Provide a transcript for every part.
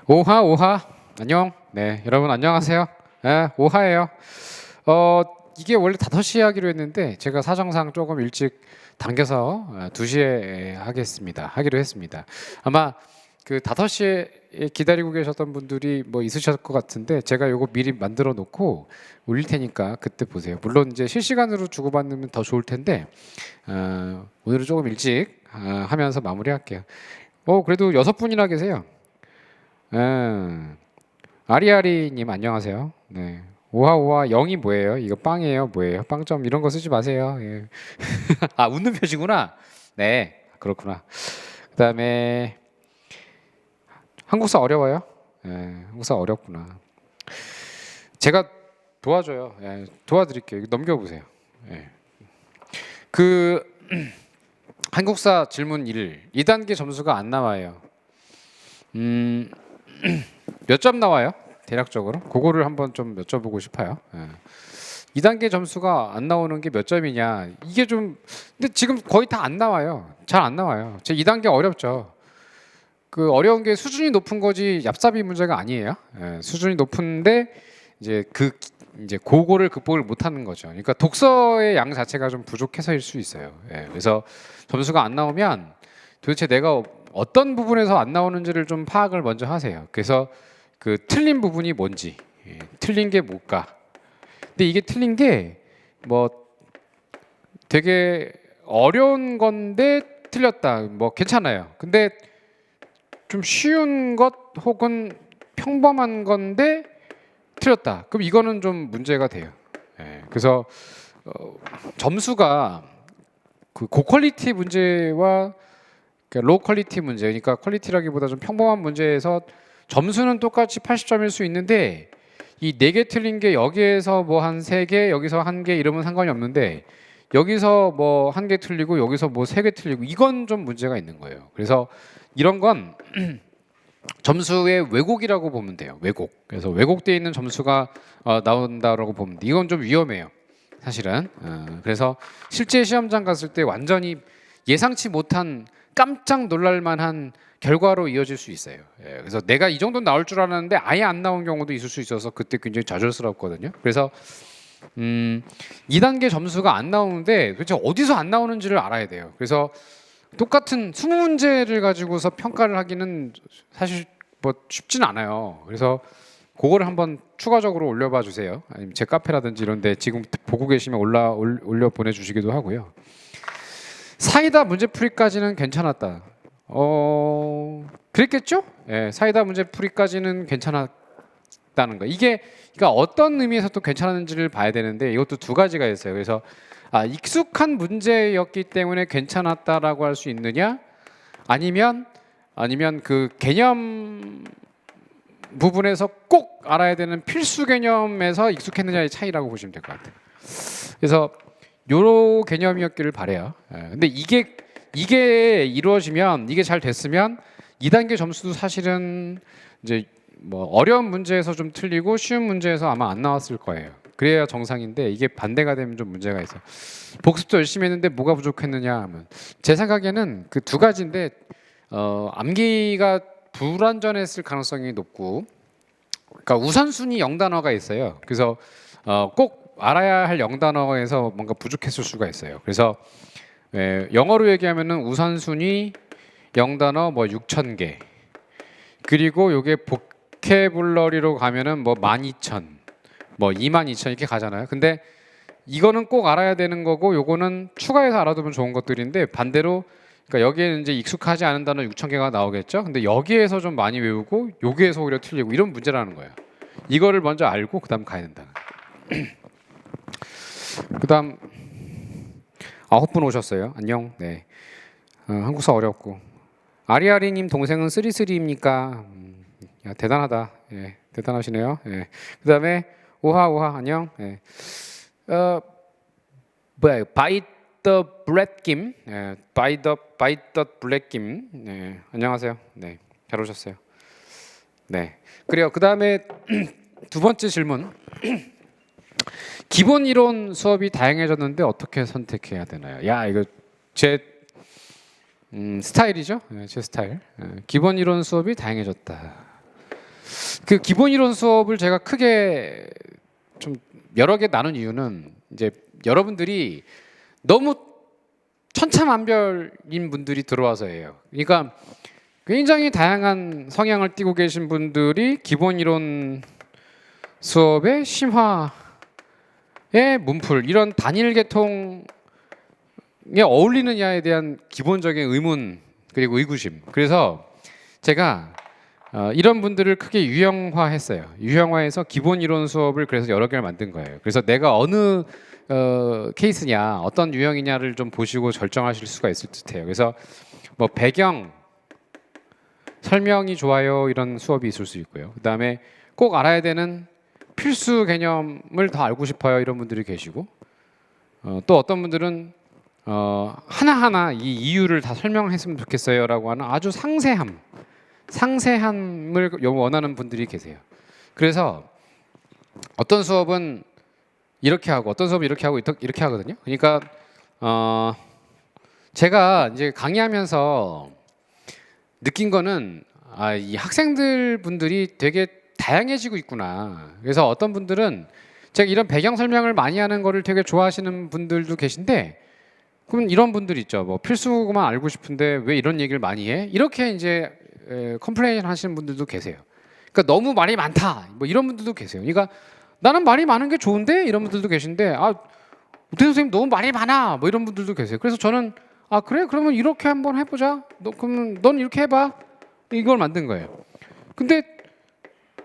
오하 오하 안녕. 네, 여러분 안녕하세요. 네, 오하예요. 이게 원래 5시에 하기로 했는데 제가 사정상 조금 일찍 당겨서 2시에 하기로 했습니다. 아마 그 5시에 기다리고 계셨던 분들이 뭐 있으실 것 같은데 제가 요거 미리 만들어 놓고 올릴 테니까 그때 보세요. 물론 이제 실시간으로 주고받으면 더 좋을 텐데 오늘은 조금 일찍 하면서 마무리할게요. 그래도 6분이나 계세요. 아리아리님 안녕하세요. 네. 오하오하 0이 뭐예요? 이거 빵이에요? 뭐예요? 빵점 이런 거 쓰지 마세요. 예. 아, 웃는 표시구나. 네, 그렇구나. 그다음에 한국사 어려워요? 예, 한국사 어렵구나. 제가 도와줘요. 예, 도와드릴게요. 넘겨보세요. 예. 그 한국사 질문 1, 2단계 점수가 안 나와요. 몇 점 나와요? 대략적으로 그거를 한번 좀 여쭤보고 싶어요. 2단계 점수가 안 나오는 게 몇 점이냐? 이게 좀 근데 지금 거의 다 안 나와요. 잘 안 나와요. 제 2단계 어렵죠. 그 어려운 게 수준이 높은 거지 얍삽이 문제가 아니에요. 수준이 높은데 이제 그거를 극복을 못하는 거죠. 그러니까 독서의 양 자체가 좀 부족해서일 수 있어요. 그래서 점수가 안 나오면 도대체 내가 어떤 부분에서 안 나오는지를 좀 파악을 먼저 하세요. 그래서 그 틀린 부분이 뭔지, 틀린 게 뭘까? 근데 이게 틀린 게 뭐 되게 어려운 건데 틀렸다, 뭐 괜찮아요. 근데 좀 쉬운 것 혹은 평범한 건데 틀렸다. 그럼 이거는 좀 문제가 돼요. 그래서 점수가 그 고퀄리티 문제와 로우 퀄리티 문제, 그러니까 퀄리티라기보다 좀 평범한 문제에서 점수는 똑같이 80점일 수 있는데 이 4개 틀린 게 여기에서 뭐 한 3개, 여기서 1개 이러면 상관이 없는데 여기서 뭐 1개 틀리고 여기서 뭐 3개 틀리고 이건 좀 문제가 있는 거예요. 그래서 이런 건 점수의 왜곡이라고 보면 돼요. 왜곡. 그래서 왜곡되어 있는 점수가 나온다라고 보면 돼. 이건 좀 위험해요. 사실은. 그래서 실제 시험장 갔을 때 완전히 예상치 못한 깜짝 놀랄 만한 결과로 이어질 수 있어요. 그래서 내가 이 정도 나올 줄 알았는데 아예 안 나온 경우도 있을 수 있어서 그때 굉장히 좌절스럽거든요. 그래서 2단계 점수가 안 나오는데 도대체 어디서 안 나오는지를 알아야 돼요. 그래서 똑같은 20문제를 가지고서 평가를 하기는 사실 뭐 쉽진 않아요. 그래서 그거를 한번 추가적으로 올려봐 주세요. 아니면 제 카페라든지 이런데 지금 보고 계시면 올려 보내주시기도 하고요. 사이다 문제풀이까지는 괜찮았다. 그랬겠죠? 사이다 문제풀이까지는 괜찮았다는 거. 이게 그러니까 어떤 의미에서 또 괜찮았는지를 봐야 되는데 이것도 두 가지가 있어요. 그래서 익숙한 문제였기 때문에 괜찮았다라고 할 수 있느냐? 아니면 그 개념 부분에서 꼭 알아야 되는 필수 개념에서 익숙했느냐의 차이라고 보시면 될 것 같아요. 그래서 요런 개념이었기를 바래요. 근데 이게 이루어지면 이게 잘 됐으면 2단계 점수도 사실은 이제 뭐 어려운 문제에서 좀 틀리고 쉬운 문제에서 아마 안 나왔을 거예요. 그래야 정상인데 이게 반대가 되면 좀 문제가 있어. 복습도 열심히 했는데 뭐가 부족했느냐 하면 제 생각에는 그 두 가지인데 암기가 불완전했을 가능성이 높고, 그러니까 우선순위 0단어가 있어요. 그래서 꼭 알아야 할 0단어에서 뭔가 부족했을 수가 있어요. 그래서 영어로 얘기하면은 우선순위 0단어 뭐 6,000개, 그리고 요게 보캐블러리로 가면은 뭐 12,000, 뭐 22,000 이렇게 가잖아요. 근데 이거는 꼭 알아야 되는 거고 요거는 추가해서 알아두면 좋은 것들인데 반대로 그러니까 여기에는 이제 익숙하지 않은 단어 6,000개가 나오겠죠. 근데 여기에서 좀 많이 외우고 여기에서 오히려 틀리고 이런 문제라는 거예요. 이거를 먼저 알고 그다음 가야 된다. 그다음 9분 오셨어요. 안녕. 네. 한국사 어렵고 아리아리님 동생은 쓰리쓰리입니까? 야, 대단하다. 대단하시네요. 그다음에 오하 안녕. 뭐야? 바이 더 블랙김, 바이 더 블랙김. 안녕하세요. 네, 잘 오셨어요. 네, 그래요. 그 다음에 두 번째 질문. 기본 이론 수업이 다양해졌는데 어떻게 선택해야 되나요? 야, 이거 제 스타일이죠. 제 스타일. 기본 이론 수업이 다양해졌다. 그 기본 이론 수업을 제가 크게 좀 여러 개 나눈 이유는 이제 여러분들이 너무 천차만별인 분들이 들어와서예요. 그러니까 굉장히 다양한 성향을 띠고 계신 분들이 기본 이론 수업의 심화의 문풀 이런 단일 계통에 어울리느냐에 대한 기본적인 의문 그리고 의구심. 그래서 제가 이런 분들을 크게 유형화했어요. 유형화해서 기본 이론 수업을 그래서 여러 개를 만든 거예요. 그래서 내가 어느 케이스냐, 어떤 유형이냐를 좀 보시고 결정하실 수가 있을 듯해요. 그래서 뭐 배경 설명이 좋아요 이런 수업이 있을 수 있고요. 그다음에 꼭 알아야 되는 필수 개념을 더 알고 싶어요 이런 분들이 계시고 또 어떤 분들은 하나하나 이 이유를 다 설명했으면 좋겠어요라고 하는 아주 상세함을 원하는 분들이 계세요. 그래서 어떤 수업은 이렇게 하고 어떤 수업은 이렇게 하고 이렇게 하거든요. 그러니까 제가 이제 강의하면서 느낀 거는 이 학생들 분들이 되게 다양해지고 있구나. 그래서 어떤 분들은 제가 이런 배경 설명을 많이 하는 거를 되게 좋아하시는 분들도 계신데 그럼 이런 분들 있죠. 뭐 필수만 알고 싶은데 왜 이런 얘기를 많이 해? 이렇게 이제 컴플레인 하시는 분들도 계세요. 그러니까 너무 말이 많다. 뭐 이런 분들도 계세요. 그러니까 나는 말이 많은 게 좋은데 이런 분들도 계신데 우태 선생님 너무 말이 많아. 뭐 이런 분들도 계세요. 그래서 저는 그래? 그러면 이렇게 한번 해보자. 그러면 넌 이렇게 해봐. 이걸 만든 거예요. 근데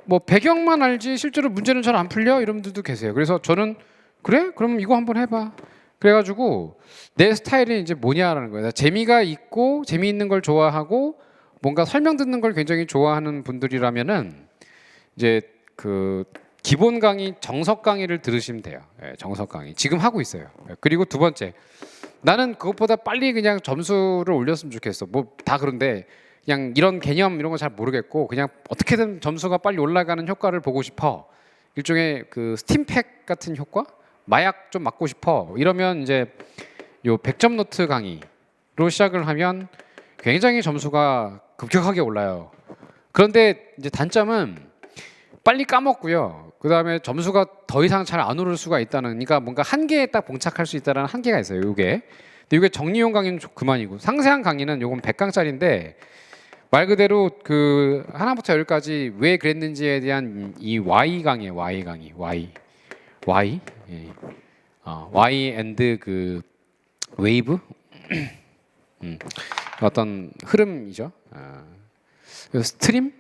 뭐 배경만 알지 실제로 문제는 잘 안 풀려 이런 분들도 계세요. 그래서 저는 그래? 그럼 이거 한번 해봐. 그래가지고 내 스타일이 이제 뭐냐라는 거예요. 재미가 있고 재미있는 걸 좋아하고 뭔가 설명 듣는 걸 굉장히 좋아하는 분들이라면은 이제 그 기본 강의 정석 강의를 들으시면 돼요. 정석 강의 지금 하고 있어요. 그리고 두 번째 나는 그것보다 빨리 그냥 점수를 올렸으면 좋겠어. 뭐 다 그런데 그냥 이런 개념 이런 거 잘 모르겠고 그냥 어떻게든 점수가 빨리 올라가는 효과를 보고 싶어. 일종의 그 스팀팩 같은 효과? 마약 좀 맞고 싶어. 이러면 이제 요 100점 노트 강의로 시작을 하면 굉장히 점수가 급격하게 올라요. 그런데 이제 단점은 빨리 까먹고요. 그 다음에 점수가 더 이상 잘 안 오를 수가 있다는, 그러니까 뭔가 한계에 딱 봉착할 수 있다는 한계가 있어요. 이게. 근데 이게 정리용 강의는 그만이고 상세한 강의는 요건 100강짜리인데 말 그대로 그 하나부터 열까지 왜 그랬는지에 대한 이 Y 강이에요. Y 강의. Y. 예. Y and 그 웨이브 어떤 흐름이죠. 스트림.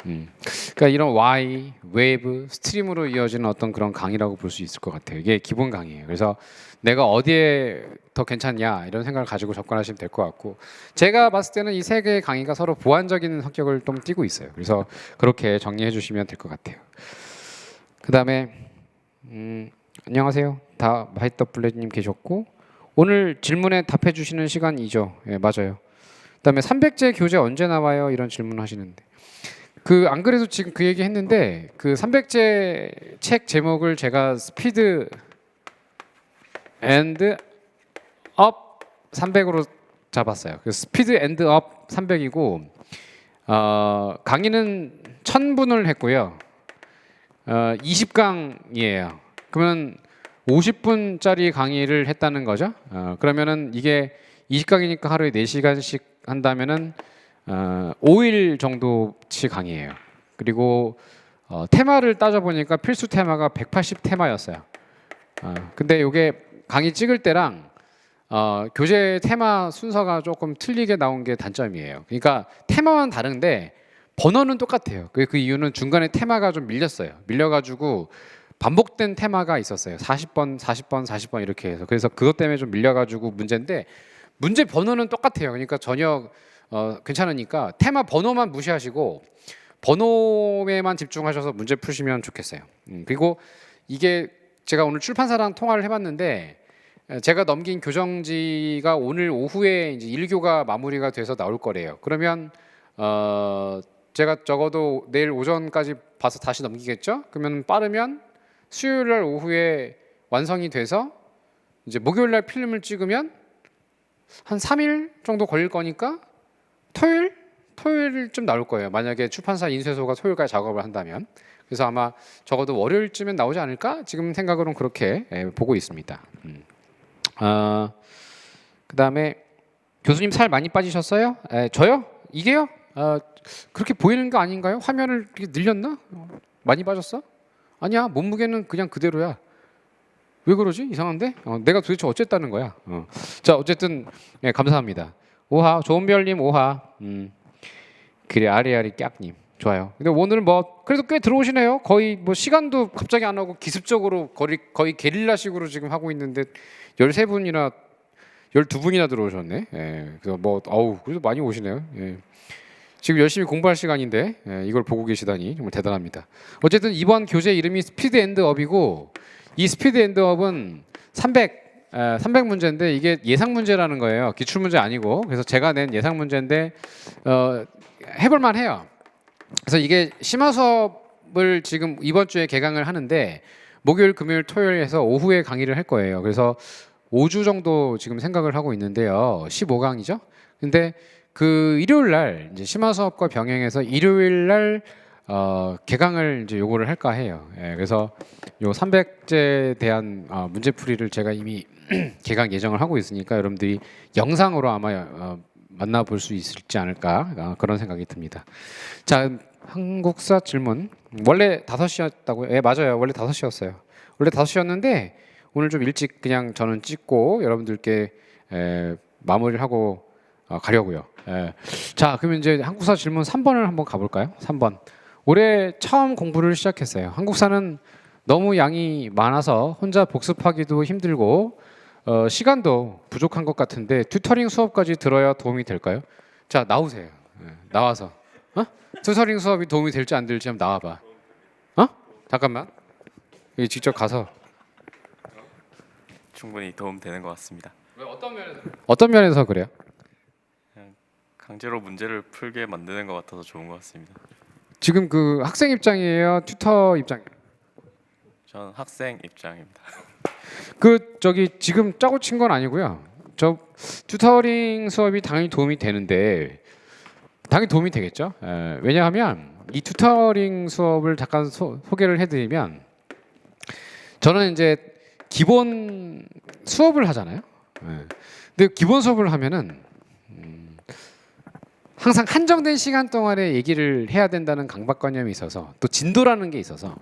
그러니까 이런 Y, 웨이브, 스트림으로 이어지는 어떤 그런 강의라고 볼 수 있을 것 같아요. 이게 기본 강의예요. 그래서 내가 어디에 더 괜찮냐 이런 생각을 가지고 접근하시면 될 것 같고 제가 봤을 때는 이 세 개의 강의가 서로 보완적인 성격을 좀 띠고 있어요. 그래서 그렇게 정리해 주시면 될 것 같아요. 그 다음에 안녕하세요. 다 화이트블랙님 계셨고 오늘 질문에 답해 주시는 시간이죠. 예, 맞아요. 그 다음에 300제 교재 언제 나와요? 이런 질문 하시는데 그 안 그래도 지금 그 얘기 했는데 그 300제 책 제목을 제가 스피드 앤드 업 300으로 잡았어요. 그 스피드 앤드 업 300이고 강의는 1000분을 했고요. 20강이에요. 그러면 50분짜리 강의를 했다는 거죠. 그러면은 이게 20강이니까 하루에 4시간씩 한다면은 5일 정도치 강의예요. 그리고 테마를 따져보니까 필수 테마가 180 테마였어요. 근데 이게 강의 찍을 때랑 교재 테마 순서가 조금 틀리게 나온 게 단점이에요. 그러니까 테마만 다른데 번호는 똑같아요. 그 이유는 중간에 테마가 좀 밀려가지고 반복된 테마가 있었어요. 40번, 40번, 40번 이렇게 해서. 그래서 그것 때문에 좀 밀려가지고 문제인데 문제 번호는 똑같아요. 그러니까 전혀 괜찮으니까 테마 번호만 무시하시고 번호에만 집중하셔서 문제 푸시면 좋겠어요. 그리고 이게 제가 오늘 출판사랑 통화를 해봤는데 제가 넘긴 교정지가 오늘 오후에 이제 1교가 마무리가 돼서 나올 거래요. 그러면 제가 적어도 내일 오전까지 봐서 다시 넘기겠죠? 그러면 빠르면 수요일 날 오후에 완성이 돼서 이제 목요일 날 필름을 찍으면 한 3일 정도 걸릴 거니까 토요일 토요일쯤 나올 거예요. 만약에 출판사 인쇄소가 토요일까지 작업을 한다면. 그래서 아마 적어도 월요일쯤엔 나오지 않을까? 지금 생각으로는 그렇게 보고 있습니다. 그다음에 교수님 살 많이 빠지셨어요? 저요? 이게요? 그렇게 보이는 거 아닌가요? 화면을 이렇게 늘렸나? 많이 빠졌어? 아니야, 몸무게는 그냥 그대로야. 왜 그러지? 이상한데? 내가 도대체 어쨌다는 거야? 자, 어쨌든 감사합니다. 오하, 좋은별님 오하. 그래, 아리아리 깍님 좋아요. 근데 오늘 뭐 그래도 꽤 들어오시네요. 거의 뭐 시간도 갑자기 안 하고 기습적으로 거의 게릴라식으로 지금 하고 있는데 13분이나 12분이나 들어오셨네. 그래서 뭐 그래도 많이 오시네요. 지금 열심히 공부할 시간인데 이걸 보고 계시다니 정말 대단합니다. 어쨌든 이번 교재 이름이 스피드 엔드업이고 이 스피드 엔드업은 300 문제인데 이게 예상 문제라는 거예요. 기출 문제 아니고. 그래서 제가 낸 예상 문제인데 해볼 만해요. 그래서 이게 심화 수업을 지금 이번 주에 개강을 하는데 목요일, 금요일, 토요일에서 오후에 강의를 할 거예요. 그래서 5주 정도 지금 생각을 하고 있는데요. 15강이죠. 근데 그 일요일 날 이제 심화 수업과 병행해서 일요일 날 개강을 이제 요거를 할까 해요. 그래서 요 300제에 대한 문제풀이를 제가 이미 개강 예정을 하고 있으니까 여러분들이 영상으로 아마 만나볼 수 있을지 않을까 그런 생각이 듭니다. 자, 한국사 질문 원래 5시였다고요? 예, 맞아요. 원래 5시였어요. 원래 5시였는데 오늘 좀 일찍 그냥 저는 찍고 여러분들께 마무리를 하고 가려고요. 자, 그러면 이제 한국사 질문 3번을 한번 가볼까요? 3번. 올해 처음 공부를 시작했어요. 한국사는 너무 양이 많아서 혼자 복습하기도 힘들고 시간도 부족한 것 같은데 튜터링 수업까지 들어야 도움이 될까요? 자, 나오세요. 나와서 튜터링 수업이 도움이 될지 안 될지 한번 나와봐. 잠깐만. 여기 직접 가서. 충분히 도움되는 것 같습니다. 왜 어떤 면에서 그래요? 그냥 강제로 문제를 풀게 만드는 것 같아서 좋은 것 같습니다. 지금 그 학생 입장이에요? 튜터 입장이에요? 저는 학생 입장입니다. 저기 지금 짜고 친 건 아니고요. 저 튜터링 수업이 당연히 도움이 되는데 당연히 도움이 되겠죠. 왜냐하면 이 튜터링 수업을 잠깐 소개를 해드리면 저는 이제 기본 수업을 하잖아요. 근데 기본 수업을 하면은 항상 한정된 시간 동안에 얘기를 해야 된다는 강박관념이 있어서 또 진도라는 게 있어서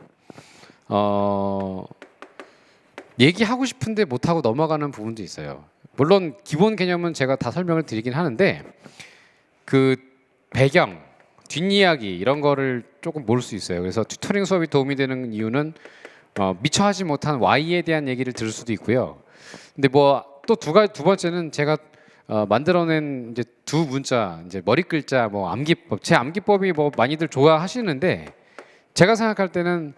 얘기하고 싶은데 못하고 넘어가는 부분도 있어요. 물론 기본 개념은 제가 다 설명을 드리긴 하는데 그 배경, 뒷이야기 이런 거를 조금 모를 수 있어요. 그래서 튜터링 수업이 도움이 되는 이유는 미처 하지 못한 Y에 대한 얘기를 들을 수도 있고요. 근데 뭐 또 두 번째는 제가 만들어낸 이제 두 문자 이제 머리 글자 뭐 암기법 제 암기법이 뭐 많이들 좋아하시는데 제가 생각할 때는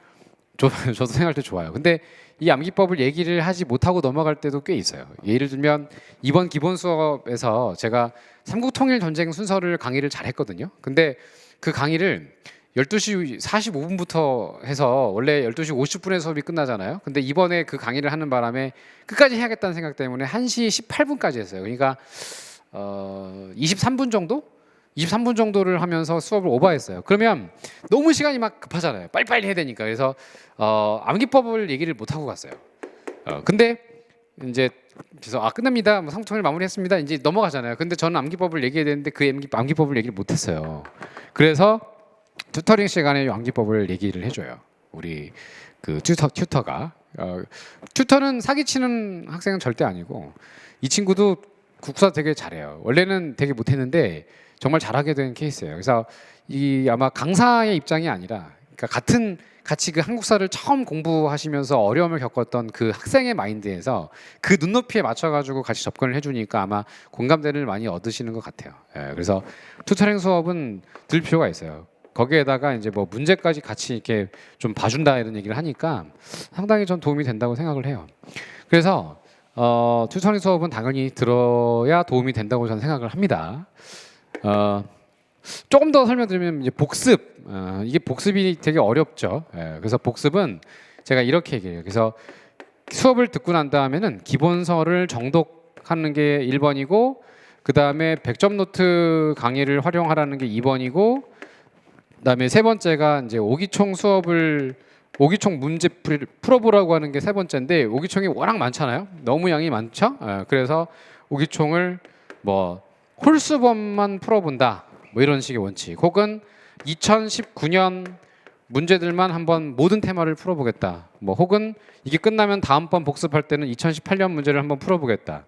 저도 생각할 때 좋아요. 근데 이 암기법을 얘기를 하지 못하고 넘어갈 때도 꽤 있어요. 예를 들면 이번 기본 수업에서 제가 삼국통일 전쟁 순서를 강의를 잘 했거든요. 근데 그 강의를 12시 45분부터 해서 원래 12시 50분에 수업이 끝나잖아요. 근데 이번에 그 강의를 하는 바람에 끝까지 해야겠다는 생각 때문에 1시 18분까지 했어요. 그러니까 23분 정도? 23분 정도를 하면서 수업을 오버했어요. 그러면 너무 시간이 막 급하잖아요. 빨리빨리 해야 되니까. 그래서 암기법을 얘기를 못 하고 갔어요. 근데 이제 그래서 끝납니다. 뭐 삼국통일 마무리했습니다. 이제 넘어가잖아요. 근데 저는 암기법을 얘기해야 되는데 그 암기법을 얘기를 못 했어요. 그래서 튜터링 시간에 암기법을 얘기를 해줘요. 우리 그 튜터가 튜터는 사기치는 학생은 절대 아니고 이 친구도 국사 되게 잘해요. 원래는 되게 못했는데 정말 잘하게 된 케이스예요. 그래서 이 아마 강사의 입장이 아니라 그러니까 같이 그 한국사를 처음 공부하시면서 어려움을 겪었던 그 학생의 마인드에서 그 눈높이에 맞춰가지고 같이 접근을 해주니까 아마 공감대를 많이 얻으시는 것 같아요. 그래서 튜터링 수업은 들 필요가 있어요. 거기에다가 이제 뭐 문제까지 같이 이렇게 좀 봐준다 이런 얘기를 하니까 상당히 전 도움이 된다고 생각을 해요. 그래서 튜터링 수업은 당연히 들어야 도움이 된다고 저는 생각을 합니다. 조금 더 설명드리면 이제 복습 이게 복습이 되게 어렵죠. 그래서 복습은 제가 이렇게 얘기해요. 그래서 수업을 듣고 난 다음에는 기본서를 정독하는 게 1번이고 그 다음에 100점 노트 강의를 활용하라는 게 2번이고, 그다음에 세 번째가 이제 오기총 수업을 오기총 문제 풀어보라고 하는 게 세 번째인데, 오기총이 워낙 많잖아요. 너무 양이 많죠. 그래서 오기총을 뭐 홀수범만 풀어본다, 뭐 이런 식의 원칙, 혹은 2019년 문제들만 한번 모든 테마를 풀어보겠다, 뭐 혹은 이게 끝나면 다음번 복습할 때는 2018년 문제를 한번 풀어보겠다,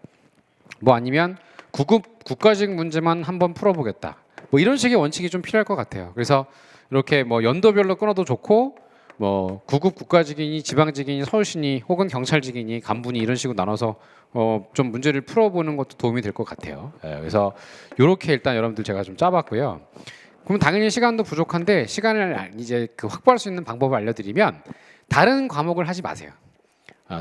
뭐 아니면 9급 국가직 문제만 한번 풀어보겠다, 뭐 이런 식의 원칙이 좀 필요할 것 같아요. 그래서 이렇게 뭐 연도별로 끊어도 좋고, 뭐 9급 국가직이니 지방직이니 서울시니 혹은 경찰직이니 간부니 이런 식으로 나눠서 좀 문제를 풀어보는 것도 도움이 될 것 같아요. 그래서 이렇게 일단 여러분들 제가 좀 짜봤고요. 그럼 당연히 시간도 부족한데 시간을 이제 그 확보할 수 있는 방법을 알려드리면, 다른 과목을 하지 마세요.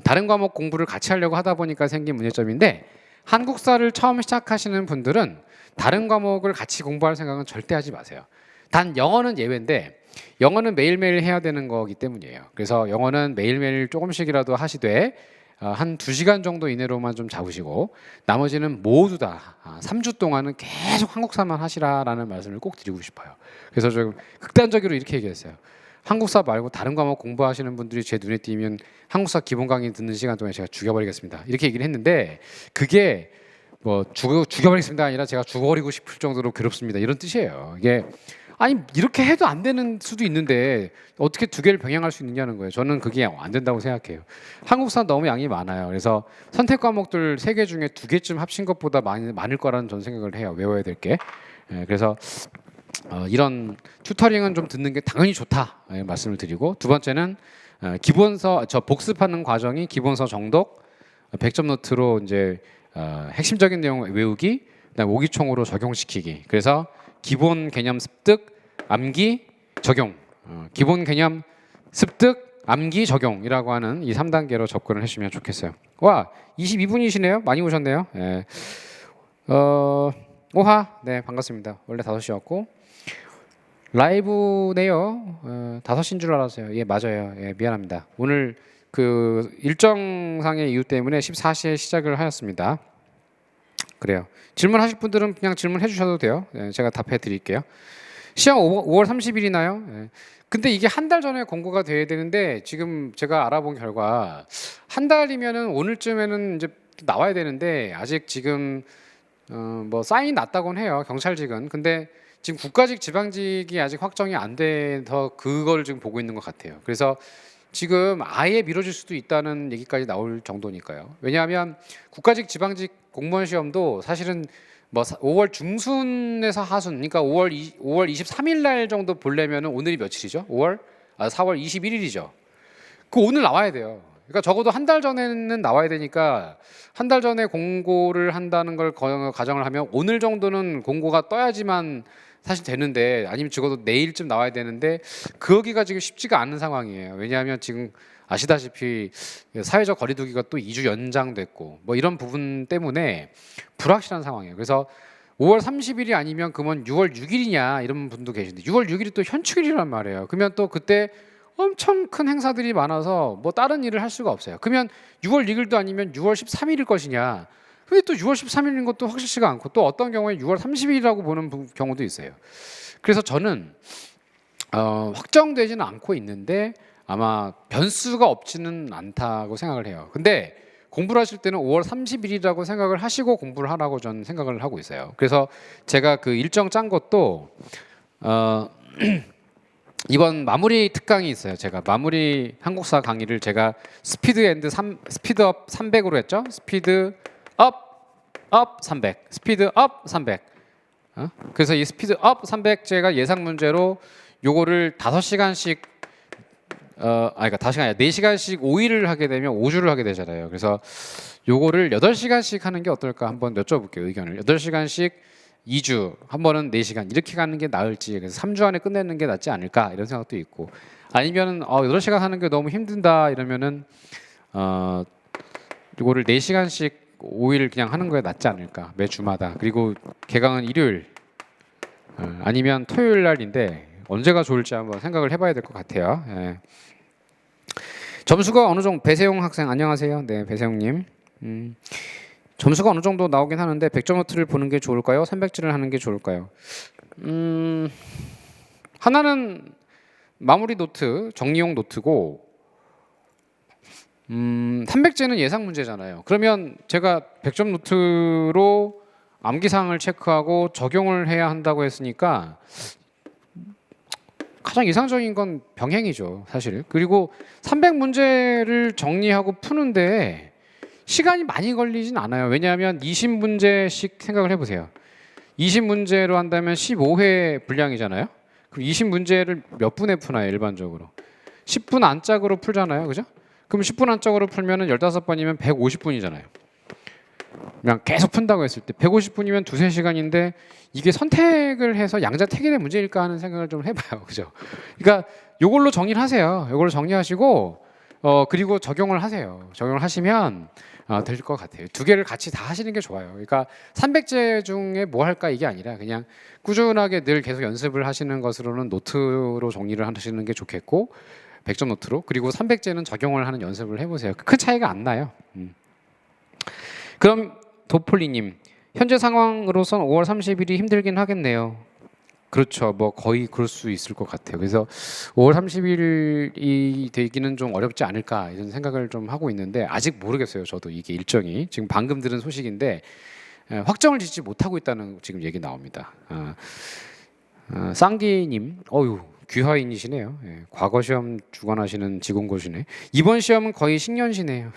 다른 과목 공부를 같이 하려고 하다 보니까 생긴 문제점인데, 한국사를 처음 시작하시는 분들은 다른 과목을 같이 공부할 생각은 절대 하지 마세요. 단 영어는 예외인데, 영어는 매일매일 해야 되는 거기 때문이에요. 그래서 영어는 매일매일 조금씩이라도 하시되 한 2시간 정도 이내로만 좀 잡으시고, 나머지는 모두 다 3주 동안은 계속 한국사만 하시라라는 말씀을 꼭 드리고 싶어요. 그래서 좀 극단적으로 이렇게 얘기했어요. 한국사 말고 다른 과목 공부하시는 분들이 제 눈에 띄면 한국사 기본 강의 듣는 시간 동안에 제가 죽여버리겠습니다, 이렇게 얘기를 했는데, 그게 뭐 죽여버리겠습니다 아니라 제가 죽어버리고 싶을 정도로 괴롭습니다, 이런 뜻이에요. 이게 아니 이렇게 해도 안 되는 수도 있는데 어떻게 두 개를 병행할 수 있느냐는 거예요. 저는 그게 안 된다고 생각해요. 한국사 너무 양이 많아요. 그래서 선택 과목들 3개 중에 2개쯤 합친 것보다 많을 거라는 전 생각을 해요. 외워야 될 게. 그래서 이런 튜터링은 좀 듣는 게 당연히 좋다, 말씀을 드리고, 두 번째는 기본서 복습하는 과정이 기본서 정독, 100점 노트로 이제 핵심적인 내용 외우기, 그다음에 오기총으로 적용시키기. 그래서 기본 개념 습득, 암기, 적용, 기본 개념 습득, 암기, 적용이라고 하는 이 3단계로 접근을 해주시면 좋겠어요. 와, 22분이시네요. 많이 오셨네요. 오하, 네, 반갑습니다. 원래 5시였고 라이브네요. 5시인 줄 알았어요. 예, 맞아요. 예, 미안합니다. 오늘 그 일정상의 이유 때문에 14시에 시작을 하였습니다. 그래요. 질문하실 분들은 그냥 질문해 주셔도 돼요. 제가 답해 드릴게요. 시험 5월 30일이나요? 근데 이게 한 달 전에 공고가 돼야 되는데, 지금 제가 알아본 결과 한 달이면은 오늘쯤에는 이제 나와야 되는데, 아직 지금 뭐 사인이 났다고는 해요, 경찰직은. 근데 지금 국가직 지방직이 아직 확정이 안 돼서 그걸 지금 보고 있는 것 같아요. 그래서 지금 아예 미뤄질 수도 있다는 얘기까지 나올 정도니까요. 왜냐하면 국가직 지방직 공무원 시험도 사실은 뭐 5월 중순에서 하순, 그러니까 5월 23일 날 정도 보려면은, 오늘이 며칠이죠? 4월 21일이죠. 그 오늘 나와야 돼요. 그러니까 적어도 한 달 전에는 나와야 되니까, 한 달 전에 공고를 한다는 걸 가정을 하면 오늘 정도는 공고가 떠야지만 사실 되는데, 아니면 적어도 내일쯤 나와야 되는데, 그러기가 지금 쉽지가 않은 상황이에요. 왜냐하면 지금 아시다시피 사회적 거리두기가 또 2주 연장됐고, 뭐 이런 부분 때문에 불확실한 상황이에요. 그래서 5월 30일이 아니면 그러면 6월 6일이냐 이런 분도 계신데, 6월 6일이 또 현충일이란 말이에요. 그러면 또 그때 엄청 큰 행사들이 많아서 뭐 다른 일을 할 수가 없어요. 그러면 6월 6일도 아니면 6월 13일일 것이냐. 근데 또 6월 13일인 것도 확실치가 않고, 또 어떤 경우에 6월 30일이라고 보는 경우도 있어요. 그래서 저는 확정되지는 않고 있는데 아마 변수가 없지는 않다고 생각을 해요. 근데 공부를 하실 때는 5월 30일이라고 생각을 하시고 공부를 하라고 저는 생각을 하고 있어요. 그래서 제가 그 일정 짠 것도 이번 마무리 특강이 있어요. 제가 마무리 한국사 강의를 제가 스피드업 300으로 했죠. 스피드업 300, 스피드업 300. 그래서 이 스피드업 300 제가 예상 문제로 요거를 5시간씩 그러니까 5시간 아니라 4시간씩 5일을 하게 되면 5주를 하게 되잖아요. 그래서 요거를 8시간씩 하는 게 어떨까 한번 여쭤볼게요, 의견을. 8시간씩 2주, 한 번은 4시간 이렇게 가는 게 나을지, 그래서 3주 안에 끝내는 게 낫지 않을까 이런 생각도 있고, 아니면은 8시간 하는 게 너무 힘든다 이러면은 요거를 4시간씩 5일 그냥 하는 거에 낫지 않을까, 매주마다. 그리고 개강은 일요일 아니면 토요일 날인데 언제가 좋을지 한번 생각을 해봐야 될 것 같아요. 예. 점수가 어느 정도, 배세용 학생 안녕하세요. 네, 배세용님. 점수가 어느 정도 나오긴 하는데 100점 노트를 보는 게 좋을까요? 300지를 하는 게 좋을까요? 하나는 마무리 노트, 정리용 노트고 300제는 예상 문제잖아요. 그러면 제가 100점 노트로 암기사항을 체크하고 적용을 해야 한다고 했으니까 가장 이상적인 건 병행이죠, 사실. 그리고 300문제를 정리하고 푸는데 시간이 많이 걸리진 않아요. 왜냐하면 20문제씩 생각을 해보세요. 20문제로 한다면 15회 분량이잖아요. 그럼 20문제를 몇 분에 푸나요, 일반적으로? 10분 안짝으로 풀잖아요, 그죠? 그럼 10분 안짝으로 풀면은 15번이면 150분이잖아요. 그냥 계속 푼다고 했을 때 150분이면 두세 시간인데 이게 선택을 해서 양자택일의 문제일까 하는 생각을 좀 해봐요, 그죠? 그러니까 이걸로 정리를 하세요. 이걸로 정리하시고 그리고 적용을 하세요. 적용을 하시면 될 것 같아요. 두 개를 같이 다 하시는 게 좋아요. 그러니까 300제 중에 뭐 할까 이게 아니라 그냥 꾸준하게 늘 계속 연습을 하시는 것으로는 노트로 정리를 하시는 게 좋겠고 100점 노트로 그리고 300제는 적용을 하는 연습을 해보세요. 큰 차이가 안 나요. 그럼 도폴리님 현재 상황으로선 5월 30일이 힘들긴 하겠네요. 그렇죠. 뭐 거의 그럴 수 있을 것 같아요. 그래서 5월 30일이 되기는 좀 어렵지 않을까 이런 생각을 좀 하고 있는데 아직 모르겠어요. 저도 이게 일정이 지금 방금 들은 소식인데 확정을 짓지 못하고 있다는 지금 얘기 나옵니다. 쌍디님, 어유 귀화인이시네요. 예, 과거 시험 주관하시는 직원고시네. 이번 시험은 거의 식년시네요.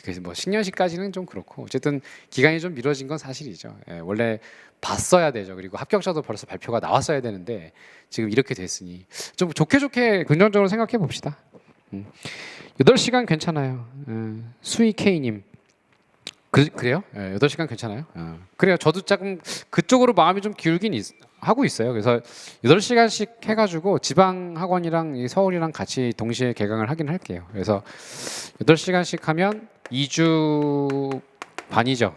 그래서 뭐 식년시까지는 좀 그렇고 어쨌든 기간이 좀 미뤄진 건 사실이죠. 예, 원래 봤어야 되죠. 그리고 합격자도 벌써 발표가 나왔어야 되는데 지금 이렇게 됐으니 좀 좋게 긍정적으로 생각해 봅시다. 8시간 괜찮아요. 수희 K님. 그래요? 8시간 괜찮아요? 그래요. 저도 조금 그쪽으로 마음이 좀 기울긴 하고 있어요. 그래서 8시간씩 해가지고 지방 학원이랑 이 서울이랑 같이 동시에 개강을 하긴 할게요. 그래서 8시간씩 하면 2주 반이죠.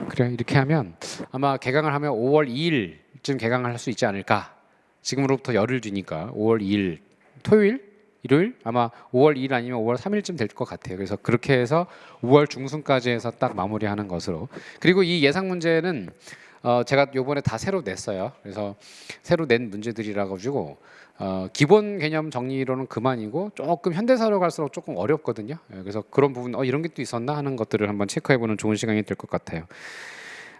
그래 이렇게 하면 아마 개강을 하면 5월 2일쯤 개강을 할 수 있지 않을까. 지금으로부터 열흘 뒤니까 5월 2일 토요일? 일요일? 아마 5월 2일 아니면 5월 3일쯤 될 것 같아요. 그래서 그렇게 해서 5월 중순까지 해서 딱 마무리하는 것으로. 그리고 이 예상 문제는 제가 요번에 다 새로 냈어요. 그래서 새로 낸 문제들이라 가지고 기본 개념 정리로는 그만이고 조금 현대사로 갈수록 조금 어렵거든요. 그래서 그런 부분 이런 게 또 있었나 하는 것들을 한번 체크해보는 좋은 시간이 될 것 같아요.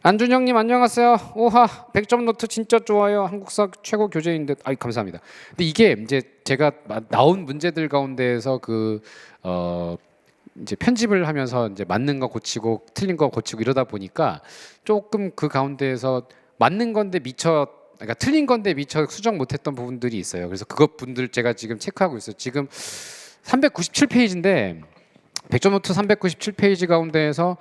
안준영님 안녕하세요. 오하 100점 노트 진짜 좋아요. 한국사 최고 교재인 듯. 아이 감사합니다. 근데 이게 이제 제가 나온 문제들 가운데에서 이제 편집을 하면서 이제 맞는 거 고치고 틀린 거 고치고 이러다 보니까 조금 그 가운데에서 맞는 건데 그러니까 틀린 건데 미처 수정 못했던 부분들이 있어요. 그래서 그것 분들 제가 지금 체크하고 있어요. 지금 397페이지인데 100점 노트 397페이지 가운데에서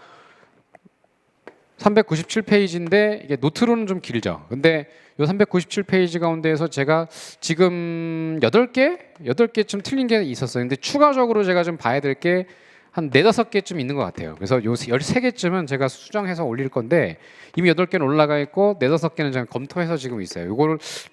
397페이지인데 이게 노트로는 좀 길죠. 근데 요 397페이지 가운데에서 제가 지금 8개쯤 틀린 게 있었어요. 근데 추가적으로 제가 좀 봐야 될 게 한 4-5개쯤 있는 것 같아요. 그래서 요 13개쯤은 제가 수정해서 올릴 건데 이미 8개는 올라가 있고 4-5개는 제가 검토해서 지금 있어요.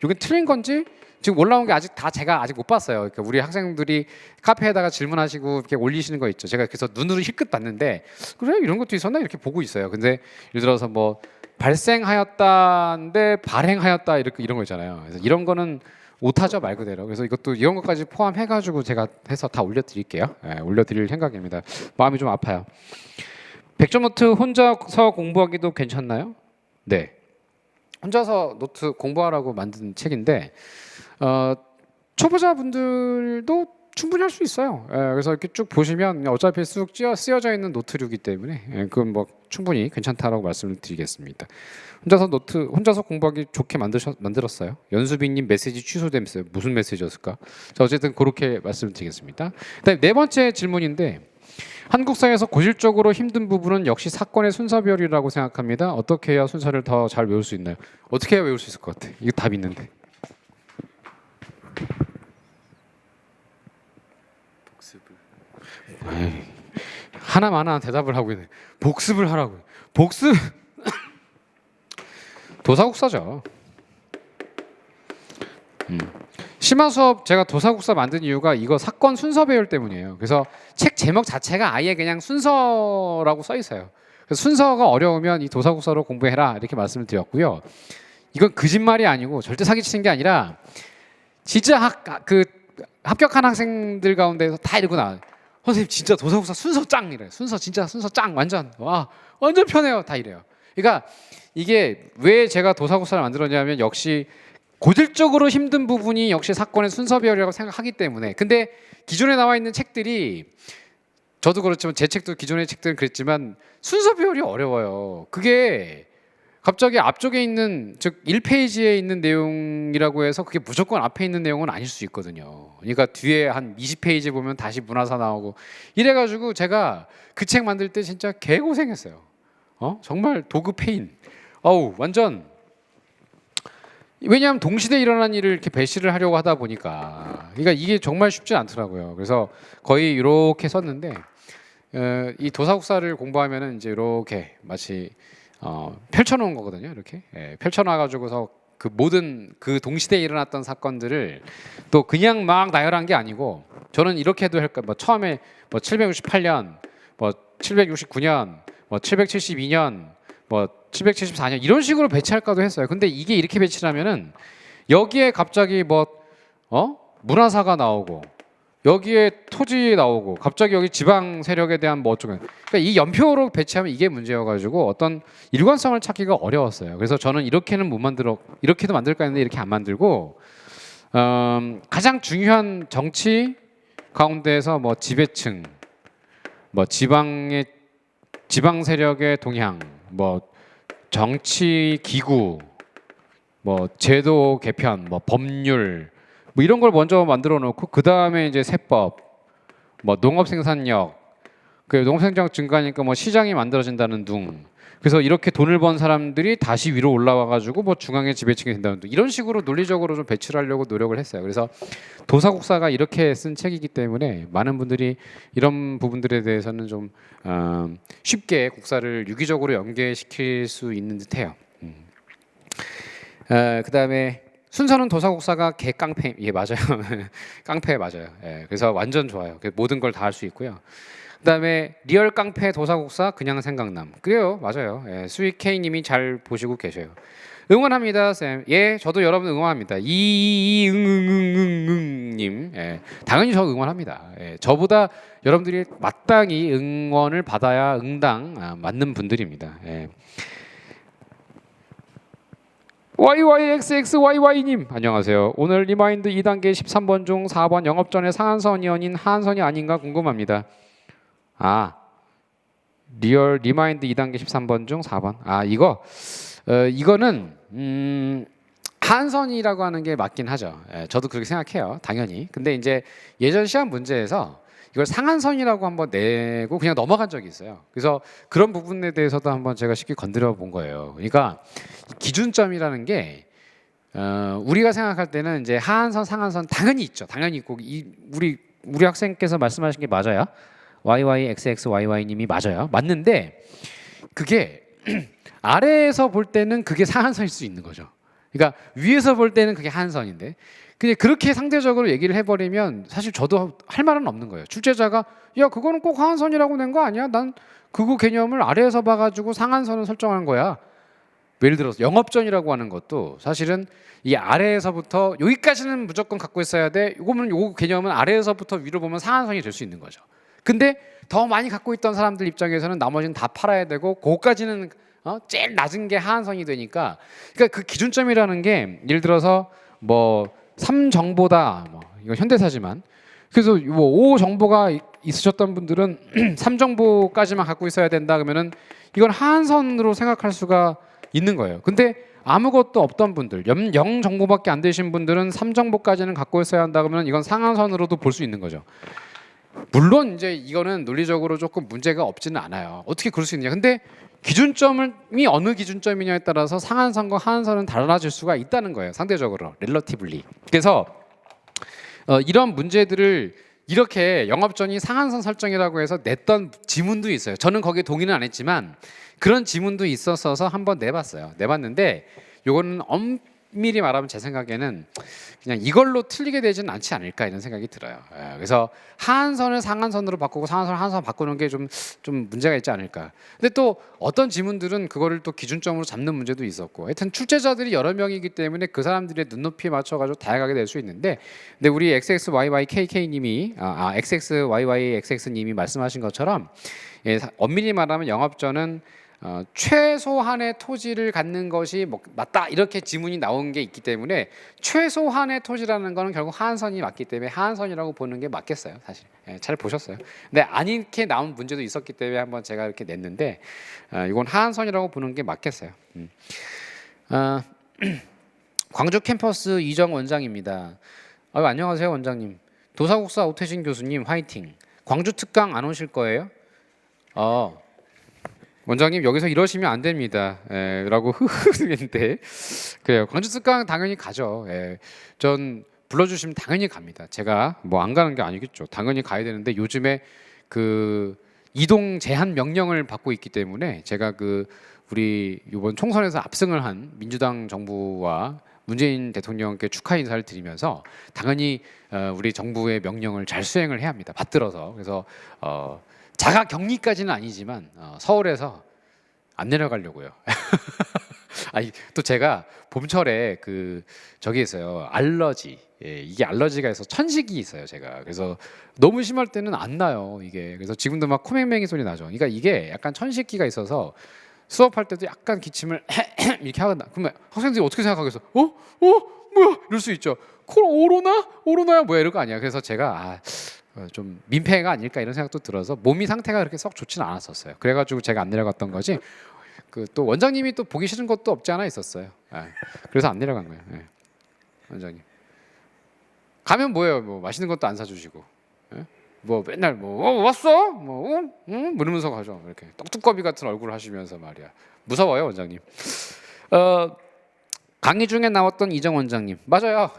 요게 틀린 건지 지금 올라온 게 제가 아직 못 봤어요. 그러니까 우리 학생들이 카페에다가 질문하시고 이렇게 올리시는 거 있죠. 제가 그래서 눈으로 힐끗 봤는데 그래 이런 것도 있었나 이렇게 보고 있어요. 근데 예를 들어서 뭐 발생하였다인데 발행하였다 이런 거 있잖아요. 그래서 이런 거는 오타죠 말 그대로. 그래서 이것도 이런 것까지 포함해가지고 제가 해서 다 올려드릴게요. 올려드릴 생각입니다. 마음이 좀 아파요. 100점 노트 혼자서 공부하기도 괜찮나요? 네. 혼자서 노트 공부하라고 만든 책인데 초보자분들도 충분히 할 수 있어요. 그래서 이렇게 쭉 보시면 어차피 쑥 쓰여져 있는 노트류이기 때문에 그건 뭐 충분히 괜찮다라고 말씀을 드리겠습니다. 혼자서 공부하기 좋게 만들었어요. 연수빈님 메시지 취소됨어요. 무슨 메시지였을까? 자 어쨌든 그렇게 말씀드리겠습니다. 그다음에 네 번째 질문인데 한국사에서 고질적으로 힘든 부분은 역시 사건의 순서별이라고 생각합니다. 어떻게 해야 순서를 더 잘 외울 수 있나요? 어떻게 해야 외울 수 있을 것 같아? 이거 답 있는데. 에이, 하나만 대답을 하고 있네. 복습을 하라고. 복습 도사국사죠. 심화 수업 제가 도사국사 만든 이유가 이거 사건 순서 배열 때문이에요. 그래서 책 제목 자체가 아예 그냥 순서라고 써 있어요. 그래서 순서가 어려우면 이 도사국사로 공부해라 이렇게 말씀을 드렸고요. 이건 거짓말이 아니고 절대 사기치는 게 아니라 진짜 합격한 학생들 가운데서 다 이러고 나와요. 선생님 진짜 도사국사 순서 짱 이래요. 진짜 순서 짱 완전 완전 편해요 다 이래요. 그러니까 이게 왜 제가 도사국사를 만들었냐면 역시 고질적으로 힘든 부분이 역시 사건의 순서 배열이라고 생각하기 때문에. 근데 기존에 나와 있는 책들이 저도 그렇지만 제 책도 기존의 책들은 그랬지만 순서 배열이 어려워요. 그게 갑자기 앞쪽에 있는 즉 1페이지에 있는 내용이라고 해서 그게 무조건 앞에 있는 내용은 아닐 수 있거든요. 그러니까 뒤에 한 20페이지 보면 다시 문화사 나오고 이래가지고 제가 그 책 만들 때 진짜 개고생했어요. 정말 도구 페인. 완전. 왜냐하면 동시대에 일어난 일을 이렇게 배시를 하려고 하다 보니까 그러니까 이게 정말 쉽지 않더라고요. 그래서 거의 이렇게 썼는데 이 도사국사를 공부하면은 이제 이렇게 마치 펼쳐놓은 거거든요. 이렇게 펼쳐놔가지고서 그 모든 그 동시대에 일어났던 사건들을 또 그냥 막 나열한 게 아니고 저는 이렇게도 할까 뭐 처음에 뭐 768년, 뭐 769년, 뭐 772년, 뭐 774년 이런 식으로 배치할까도 했어요. 근데 이게 이렇게 배치를 하면은 여기에 갑자기 뭐 문화사가 나오고 여기에 토지 나오고 갑자기 여기 지방 세력에 대한 뭐 어쩌고 그러니까 이 연표로 배치하면 이게 문제여가지고 어떤 일관성을 찾기가 어려웠어요. 그래서 저는 이렇게는 못 만들어 이렇게도 만들까 했는데 이렇게 안 만들고 가장 중요한 정치 가운데에서 뭐 지배층, 뭐 지방 세력의 동향, 뭐 정치 기구, 뭐 제도 개편, 뭐 법률 뭐 이런 걸 먼저 만들어 놓고 그 다음에 이제 세법, 뭐 농업 생산력, 그 농업 생산력 증가하니까 뭐 시장이 만들어진다는 둥. 그래서 이렇게 돈을 번 사람들이 다시 위로 올라와 가지고 뭐 중앙의 지배층이 된다는 둥. 이런 식으로 논리적으로 좀 배치를 하려고 노력을 했어요. 그래서 도사국사가 이렇게 쓴 책이기 때문에 많은 분들이 이런 부분들에 대해서는 좀 쉽게 국사를 유기적으로 연계시킬 수 있는 듯해요. 그다음에 순서는 도사국사가 개깡패 예 맞아요. 깡패 맞아요. 그래서 완전 좋아요. 모든 걸 다 할 수 있고요. 그다음에 리얼 깡패 도사국사 그냥 생각남 그래요 맞아요. 수익 K님이 잘 보시고 계셔요. 응원합니다 쌤. 예 저도 여러분 응원합니다. 이응응응응님 당연히 저 응원합니다. 저보다 여러분들이 마땅히 응원을 받아야 응당 맞는 분들입니다. YYXXYY님 안녕하세요. 오늘 리마인드 2단계 13번 중 4번 영업전의 상한선이 아닌 하한선이 아닌가 궁금합니다. 리얼 리마인드 2단계 13번 중 4번. 이거는 하한선이라고 하는 게 맞긴 하죠. 저도 그렇게 생각해요. 당연히. 근데 이제 예전 시험 문제에서 이걸 상한선이라고 한번 내고 그냥 넘어간 적이 있어요. 그래서 그런 부분에 대해서도 한번 제가 쉽게 건드려 본 거예요. 그러니까 기준점이라는 게 우리가 생각할 때는 이제 하한선, 상한선 당연히 있죠. 당연히 있고 우리 학생께서 말씀하신 게 맞아요. YYXXYY님이 맞아요. 맞는데 그게 아래에서 볼 때는 그게 상한선일 수 있는 거죠. 그러니까 위에서 볼 때는 그게 하한선인데 근데 그렇게 상대적으로 얘기를 해버리면 사실 저도 할 말은 없는 거예요. 출제자가 야 그거는 꼭 하한선이라고 낸 거 아니야? 난 그거 개념을 아래에서 봐가지고 상한선을 설정한 거야. 예를 들어서 영업전이라고 하는 것도 사실은 이 아래에서부터 여기까지는 무조건 갖고 있어야 돼. 요 개념은 아래에서부터 위로 보면 상한선이 될 수 있는 거죠. 근데 더 많이 갖고 있던 사람들 입장에서는 나머지는 다 팔아야 되고 그거까지는 제일 낮은 게 하한선이 되니까 그러니까 그 기준점이라는 게 예를 들어서 뭐 3정보다 뭐 이거 현대사지만 그래서 뭐 5정보가 있으셨던 분들은 3정보까지만 갖고 있어야 된다 그러면은 이건 하한선으로 생각할 수가 있는 거예요. 근데 아무것도 없던 분들 0정보밖에 안 되신 분들은 3정보까지는 갖고 있어야 한다 그러면 이건 상한선으로도 볼 수 있는 거죠. 물론 이제 이거는 논리적으로 조금 문제가 없지는 않아요. 어떻게 그럴 수 있냐? 근데 기준점이 어느 기준점이냐에 따라서 상한선과 하한선은 달라질 수가 있다는 거예요. 상대적으로 렐러티블리. 그래서 이런 문제들을 이렇게 영업전이 상한선 설정이라고 해서 냈던 지문도 있어요. 저는 거기에 동의는 안 했지만 그런 지문도 있었어서 한번 내봤어요. 내봤는데 요거는 엄밀히 말하면 제 생각에는 그냥 이걸로 틀리게 되지는 않지 않을까 이런 생각이 들어요. 그래서 하한선을 상한선으로 바꾸고 상한선을 하한선 바꾸는 게 좀 문제가 있지 않을까. 근데 또 어떤 지문들은 그거를 또 기준점으로 잡는 문제도 있었고, 하여튼 출제자들이 여러 명이기 때문에 그 사람들의 눈높이에 맞춰가지고 다양하게 될 수 있는데, 근데 우리 XXYYKK님이 XXYYXX님이 말씀하신 것처럼 엄밀히 말하면 영업전은 최소한의 토지를 갖는 것이 맞다 이렇게 지문이 나온 게 있기 때문에 최소한의 토지라는 거는 결국 하한선이 맞기 때문에 하한선이라고 보는 게 맞겠어요, 사실. 잘 보셨어요. 근데 아니게 나온 문제도 있었기 때문에 한번 제가 이렇게 냈는데 이건 하한선이라고 보는 게 맞겠어요. 광주 캠퍼스 이정 원장입니다. 안녕하세요 원장님. 도사국사 오태신 교수님 화이팅. 광주 특강 안 오실 거예요? 원장님 여기서 이러시면 안 됩니다. 라고 흐흐는데 그래요. 광주 특강 당연히 가죠. 전 불러주시면 당연히 갑니다. 제가 뭐 안 가는 게 아니겠죠. 당연히 가야 되는데 요즘에 그 이동 제한 명령을 받고 있기 때문에 제가 그 우리 이번 총선에서 압승을 한 민주당 정부와 문재인 대통령께 축하 인사를 드리면서 당연히 우리 정부의 명령을 잘 수행을 해야 합니다. 받들어서. 그래서 자가 격리까지는 아니지만 서울에서 안 내려가려고요. 아니 또 제가 봄철에 그 저기 있어요 알러지. 이게 알러지가 있어 천식이 있어요 제가. 그래서 너무 심할 때는 안 나요 이게. 그래서 지금도 막 코맹맹이 소리 나죠. 그러니까 이게 약간 천식기가 있어서 수업할 때도 약간 기침을 이렇게 하거나 그러면 학생들이 어떻게 생각하겠어? 뭐야 이럴 수 있죠. 오로나야 뭐야 이럴 거 아니야. 그래서 제가 좀 민폐가 아닐까 이런 생각도 들어서 몸이 상태가 그렇게 썩 좋지는 않았었어요. 그래가지고 제가 안 내려갔던 거지. 그 또 원장님이 또 보기 싫은 것도 없지 않아 있었어요. 그래서 안 내려간 거예요. 원장님 가면 뭐예요? 뭐 맛있는 것도 안 사주시고, 뭐 맨날 뭐 왔어? 뭐 이러면서 가죠. 이렇게 떡두꺼비 같은 얼굴 하시면서 말이야. 무서워요 원장님. 강의 중에 나왔던 이정 원장님 맞아요.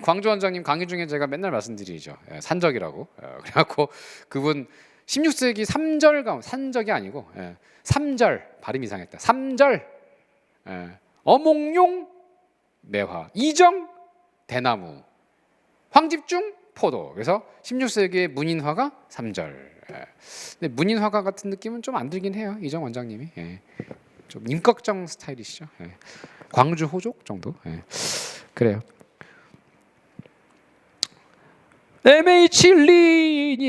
광주 원장님 강의 중에 제가 맨날 말씀드리죠. 산적이라고. 그래갖고 그분 16세기 3절 가운데 산적이 아니고 3절 발음 이상했다. 3절 어몽용 매화 이정 대나무 황집중 포도. 그래서 16세기의 문인화가 3절. 근데 문인화가 같은 느낌은 좀 안 들긴 해요. 이정 원장님이. 좀 임꺽정 스타일이시죠. 광주 호족 정도. 그래요. MH리님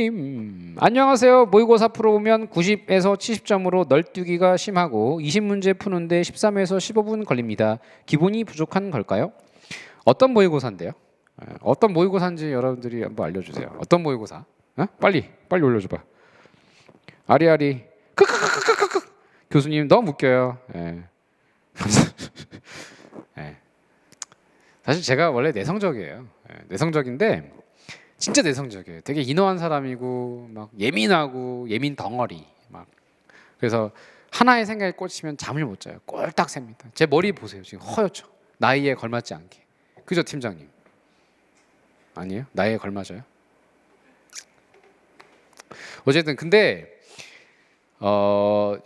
안녕하세요. 모의고사 풀어보면 90에서 70점으로 널뛰기가 심하고 20문제 푸는데 13에서 15분 걸립니다. 기본이 부족한 걸까요? 어떤 모의고사인데요? 어떤 모의고사인지 여러분들이 한번 알려주세요. 어떤 모의고사? 빨리 올려줘봐. 아리아리 크크크크크크 교수님 너무 웃겨요. 사실 제가 원래 내성적이에요. 내성적인데 진짜 내성적이에요. 되게 인어한 사람이고 막 예민하고 예민 덩어리 막. 그래서 하나의 생각에 꽂히면 잠을 못 자요. 꼴딱 셉니다. 제 머리 보세요. 지금 허옇죠. 나이에 걸맞지 않게. 그죠 팀장님? 아니에요? 나이에 걸맞아요? 어쨌든 근데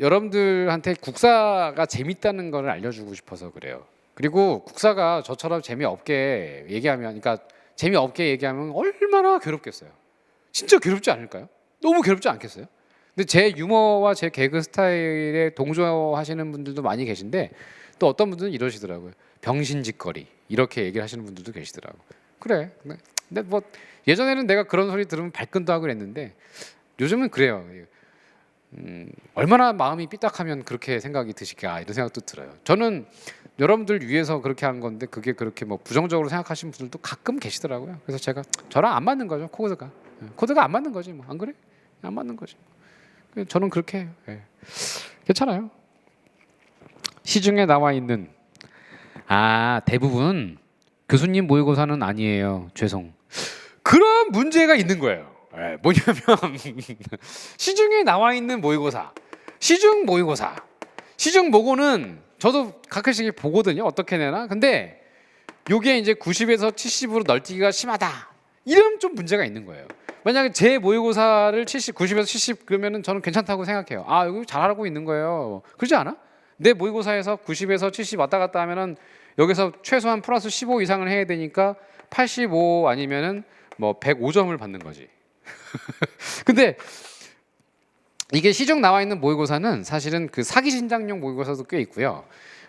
여러분들한테 국사가 재밌다는 걸 알려주고 싶어서 그래요. 그리고 국사가 저처럼 재미없게 얘기하면, 그러니까 재미없게 얘기하면 얼마나 괴롭겠어요. 진짜 괴롭지 않을까요? 너무 괴롭지 않겠어요? 근데 제 유머와 제 개그 스타일에 동조하시는 분들도 많이 계신데 또 어떤 분들은 이러시더라고요. 병신짓거리 이렇게 얘기를 하시는 분들도 계시더라고요. 그래. 근데 뭐 예전에는 내가 그런 소리 들으면 발끈도 하고 그랬는데 요즘은 그래요. 얼마나 마음이 삐딱하면 그렇게 생각이 드실까 이런 생각도 들어요. 저는 여러분들 위해서 그렇게 한 건데 그게 그렇게 뭐 부정적으로 생각하시는 분들도 가끔 계시더라고요. 그래서 제가 저랑 안 맞는 거죠. 코드가 안 맞는 거지 뭐. 안 그래? 안 맞는 거지. 저는 그렇게 해요. 괜찮아요. 시중에 나와 있는 대부분 교수님 모의고사는 아니에요. 죄송. 그런 문제가 있는 거예요. 뭐냐면 시중에 나와 있는 모의고사, 시중 모의고사, 시중 모고는 저도 가끔씩 보거든요. 어떻게 내나. 근데 요게 이제 90에서 70으로 널뛰기가 심하다. 이런 좀 문제가 있는 거예요. 만약에 제 모의고사를 90에서 70 그러면은 저는 괜찮다고 생각해요. 여기 잘하고 있는 거예요. 그러지 않아? 내 모의고사에서 90에서 70 왔다 갔다 하면은 여기서 최소한 플러스 15 이상을 해야 되니까 85 아니면은 뭐 105점을 받는 거지. 근데 이게 시중 나와 있는 모의고사는 사실은 그 사기 신장용 모의고사도 꽤 있고요.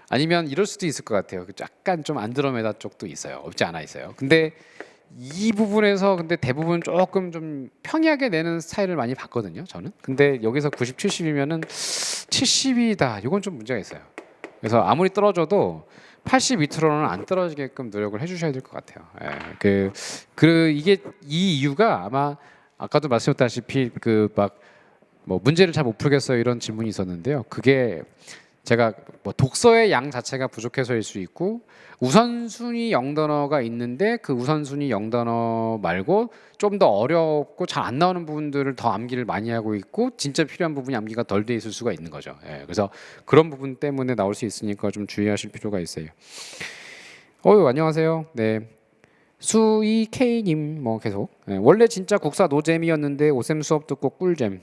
아니면 이럴 수도 있을 것 같아요. 약간 좀 안드로메다 쪽도 있어요. 없지 않아 있어요. 근데 이 부분에서 근데 대부분 조금 좀 평이하게 내는 스타일을 많이 봤거든요. 저는. 근데 여기서 90, 70이면은 70이다. 이건 좀 문제가 있어요. 그래서 아무리 떨어져도 80 밑으로는 안 떨어지게끔 노력을 해주셔야 될 것 같아요. 예, 이게 이 이유가 아마 아까도 말씀드렸다시피 그 막 뭐 문제를 잘 못 풀겠어요 이런 질문이 있었는데요. 그게 제가 뭐 독서의 양 자체가 부족해서일 수 있고 우선순위 0단어가 있는데 그 우선순위 0단어 말고 좀 더 어렵고 잘 안 나오는 부분들을 더 암기를 많이 하고 있고 진짜 필요한 부분이 암기가 덜 돼 있을 수가 있는 거죠. 예, 그래서 그런 부분 때문에 나올 수 있으니까 좀 주의하실 필요가 있어요. 안녕하세요. 네. 수이 K님 뭐 계속 원래 진짜 국사 노잼이었는데 오셈 수업 듣고 꿀잼.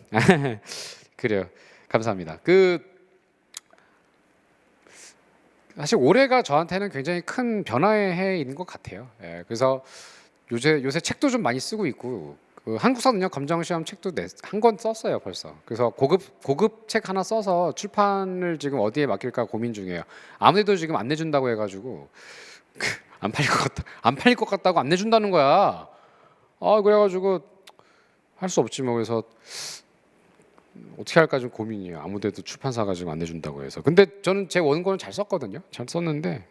그래요. 감사합니다. 사실 올해가 저한테는 굉장히 큰 변화의 해인 것 같아요. 그래서 요새 책도 좀 많이 쓰고 있고 그 한국사 능력 검정 시험 책도 한 권 썼어요 벌써. 그래서 고급 책 하나 써서 출판을 지금 어디에 맡길까 고민 중이에요. 아무래도 지금 안 내준다고 해가지고 안 팔릴 것 같다고 안 내준다는 거야. 그래가지고 할 수 없지 뭐. 그래서 어떻게 할까 좀 고민이에요. 아무데도 출판사가 지금 안 내준다고 해서. 근데 저는 제 원고는 잘 썼거든요. 잘 썼는데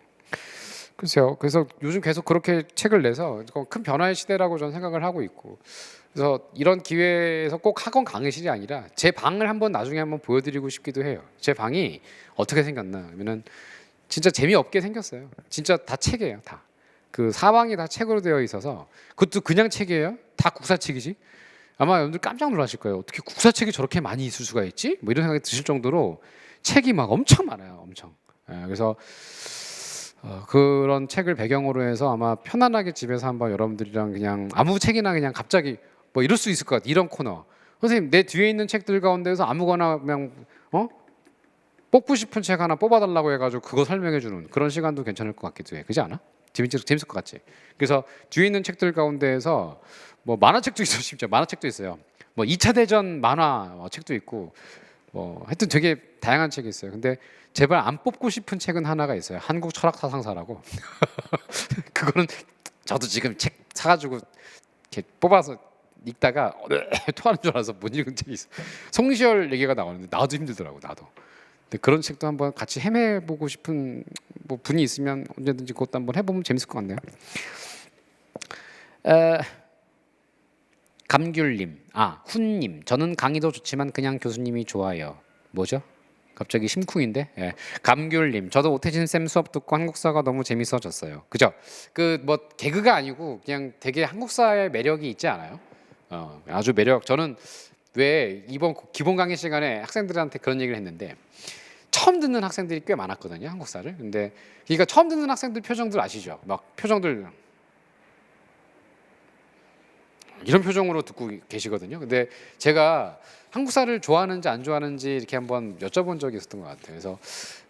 글쎄요. 그래서 요즘 계속 그렇게 책을 내서 큰 변화의 시대라고 저는 생각을 하고 있고. 그래서 이런 기회에서 꼭 학원 강의실이 아니라 제 방을 한번 나중에 한번 보여드리고 싶기도 해요. 제 방이 어떻게 생겼나 하면은 진짜 재미없게 생겼어요. 진짜 다 책이에요. 다. 그 사방이 다 책으로 되어 있어서 그것도 그냥 책이에요. 다 국사책이지. 아마 여러분들 깜짝 놀라실 거예요. 어떻게 국사책이 저렇게 많이 있을 수가 있지? 뭐 이런 생각이 드실 정도로 책이 막 엄청 많아요. 엄청. 그래서 그런 책을 배경으로 해서 아마 편안하게 집에서 한번 여러분들이랑 그냥 아무 책이나 그냥 갑자기 뭐 이럴 수 있을 것 같아요. 이런 코너. 선생님 내 뒤에 있는 책들 가운데서 아무거나 그냥 뽑고 싶은 책 하나 뽑아달라고 해가지고 그거 설명해주는 그런 시간도 괜찮을 것 같기도 해. 그렇지 않아? 재밌을 것 같지? 그래서 뒤에 있는 책들 가운데에서 뭐 만화책도 있어. 심지어 만화책도 있어요. 뭐 2차 대전 만화 책도 있고 뭐 하여튼 되게 다양한 책이 있어요. 근데 제발 안 뽑고 싶은 책은 하나가 있어요. 한국 철학 사상사라고. 그거는 저도 지금 책 사가지고 이렇게 뽑아서 읽다가 토하는 줄 알아서 못 읽은 책이 있어. 송시열 얘기가 나오는데 나도 힘들더라고. 나도. 근데 그런 책도 한번 같이 헤매보고 싶은 뭐 분이 있으면 언제든지 그것도 한번 해보면 재밌을 것 같네요. 감귤님, 훈님, 저는 강의도 좋지만 그냥 교수님이 좋아요. 뭐죠? 갑자기 심쿵인데? 예. 감귤님, 저도 오태진 쌤 수업 듣고 한국사가 너무 재밌어졌어요. 그죠? 그 뭐 개그가 아니고 그냥 되게 한국사의 매력이 있지 않아요? 아주 매력. 저는 왜 이번 기본 강의 시간에 학생들한테 그런 얘기를 했는데 처음 듣는 학생들이 꽤 많았거든요, 한국사를. 근데 그러니까 처음 듣는 학생들 표정들 아시죠? 막 표정들 이런 표정으로 듣고 계시거든요. 근데 제가 한국사를 좋아하는지 안 좋아하는지 이렇게 한번 여쭤본 적이 있었던 것 같아요. 그래서